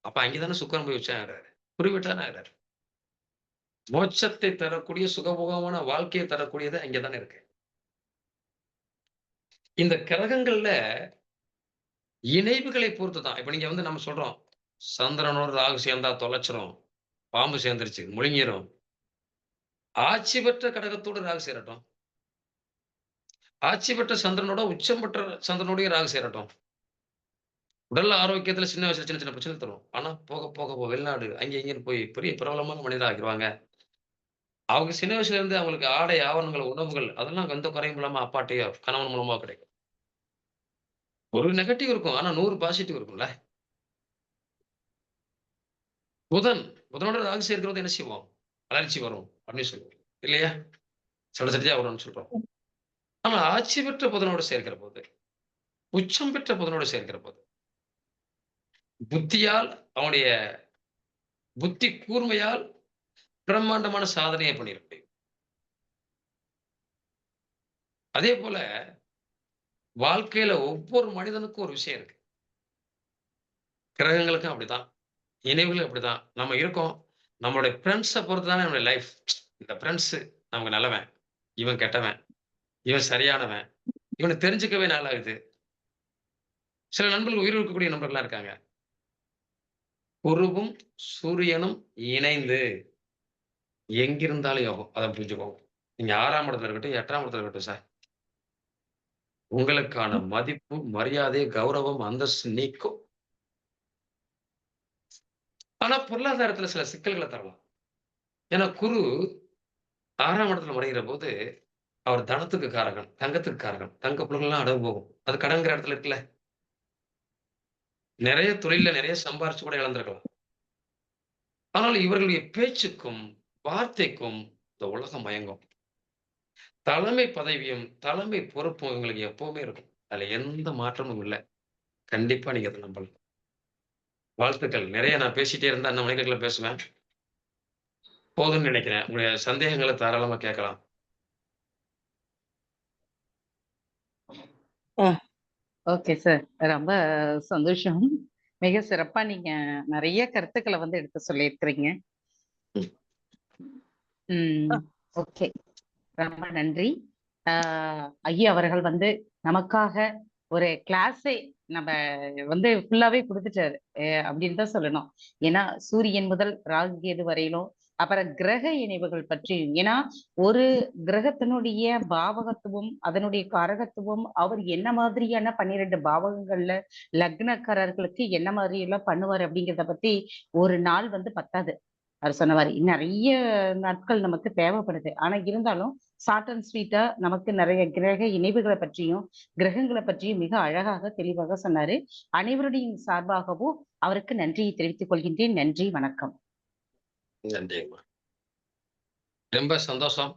அப்ப அங்கதானே சுக்கிரன் போய் உச்சம் ஆகிறாரு. குரு வீட்டுல தானே ஆகிறாரு. மோட்சத்தை தரக்கூடிய சுகபோகமான வாழ்க்கையை தரக்கூடியது அங்கதானே இருக்கு. இந்த கிரகங்கள்ல இணைவுகளை பொறுத்துதான். இப்ப நீங்க வந்து நம்ம சொல்றோம், சந்திரனோட ராகு சேர்ந்தா தொலைச்சிரும், பாம்பு சேர்ந்துருச்சு முழுங்கிரும். ஆட்சி பெற்ற கடகத்தோடு ராகு சேரட்டும், ஆட்சி பெற்ற சந்திரனோட உச்சம் பெற்ற சந்திரனோடய ராகு சேரட்டும். உடல் ஆரோக்கியத்துல சின்ன வயசுல சின்ன சின்ன பிரச்சனை தரும். ஆனா போக போக வெளிநாடு அங்க இங்கன்னு போய் பெரிய பிரபலமான மனிதர் ஆகிடுவாங்க. அவங்க சின்ன வயசுல இருந்து அவங்களுக்கு ஆடை ஆவணங்கள் உணவுகள் அதெல்லாம் எந்த குறையும் இல்லாம அப்பாட்டையோ கணவன் மூலமா கிடைக்கும். ஒரு நெகட்டிவ் இருக்கும், ஆனா 100 பாசிட்டிவ் இருக்கும்ல. புதனோட ராகு சேர்க்கிறது என்ன செய்வோம்? அலர்ச்சி வரும் அப்படின்னு சொல்லுவோம் இல்லையா? சடசடியா வரும்னு சொல்றோம். ஆனா ஆட்சி பெற்ற புதனோடு சேர்க்கிற போது, உச்சம் பெற்ற புதனோடு சேர்க்கிற போது, புத்தியால் அவனுடைய புத்தி கூர்மையால் பிரம்மாண்டமான சாதனையை பண்ணிட முடியும். அதே போல வாழ்க்கையில ஒவ்வொரு மனிதனுக்கும் ஒரு விஷயம் இருக்கு. கிரகங்களுக்கும் அப்படிதான், இணைவுகளும் அப்படிதான். நம்ம இருக்கோம், நம்மளுடைய ஃப்ரெண்ட்ஸை பொறுத்து தானே நம்மளுடைய லைஃப். இந்த ஃப்ரெண்ட்ஸ் நமக்கு நல்லவன், இவன் கெட்டவன், இவன் சரியானவன், இவனை தெரிஞ்சுக்கவே நாளாகுது. சில நண்பர்கள் உயிர் இருக்கக்கூடிய நண்பர்களா இருக்காங்க. குருவும் சூரியனும் இணைந்து எங்கிருந்தாலும் யோகம். அதை புரிஞ்சுக்கோங்க. நீங்க 6ஆம் இடத்துல இருக்கட்டும், 8ஆம் இடத்துல இருக்கட்டும் சார், உங்களுக்கான மதிப்பு, மரியாதை, கௌரவம், அந்தஸ்து நீக்கும். ஆனா பொருளாதாரத்துல சில சிக்கல்களை தரலாம். ஏன்னா குரு 6ஆம் இடத்துல மறைகிற போது அவர் தனத்துக்கு காரகன், தங்கத்துக்கு காரகன். தங்க பொருள்கள்லாம் அடகு போகும். அது கடன்கிற இடத்துல இருக்குல்ல. நிறைய தொழில நிறைய சம்பாரிச்சு கூட இழந்திருக்கலாம். ஆனால் இவர்களுடைய பேச்சுக்கும் வார்த்தைக்கும் இந்த உலகம் மயங்கும். தலைமை பதவியும் தலைமை பொறுப்பும் இவங்களுக்கு எப்பவுமே இருக்கும். அதுல எந்த மாற்றமும் இல்லை. கண்டிப்பா நீங்க அதை நம்பலாம். வாழ்த்துக்கள். நிறைய நான் பேசிட்டே இருந்தா அந்த மணிக்கணக்கில் பேசுவேன். போதும்னு நினைக்கிறேன். உங்களுடைய சந்தேகங்களை தாராளமா கேட்கலாம். Okay sir. ரொம்ப சந்தோஷம். மிக சிறப்பா நீங்க நிறைய கருத்துக்களை வந்து எடுத்து சொல்லியிருக்கிறீங்க. ஓகே, ரொம்ப நன்றி. ஐயா அவர்கள் வந்து நமக்காக ஒரு கிளாஸை நம்ம வந்து ஃபுல்லாவே கொடுத்துட்டாரு அப்படின்னு தான் சொல்லணும். ஏன்னா சூரியன் முதல் ராகு கேது வரையிலும், அப்புறம் கிரக இணைவுகள் பற்றி. ஏன்னா ஒரு கிரகத்தினுடைய பாவகத்துவம், அதனுடைய காரகத்துவம், அவர் என்ன மாதிரியான 12 பாவகங்கள்ல லக்னக்காரர்களுக்கு என்ன மாதிரி எல்லாம் பண்ணுவார் அப்படிங்கிறத பத்தி ஒரு நாள் வந்து பத்தாது. அவர் சொன்ன மாதிரி நிறைய நாட்கள் நமக்கு தேவைப்படுது. ஆனா இருந்தாலும் ஷார்ட் அண்ட் ஸ்வீட்டா நமக்கு நிறைய கிரக இணைவுகளை பற்றியும் கிரகங்களை பற்றியும் மிக அழகாக தெளிவாக சொன்னாரு. அனைவருடைய சார்பாகவும் அவருக்கு நன்றியை தெரிவித்துக் கொள்கின்றேன். நன்றி, வணக்கம். நன்றிங்கம்மா. ரொம்ப சந்தோஷம்.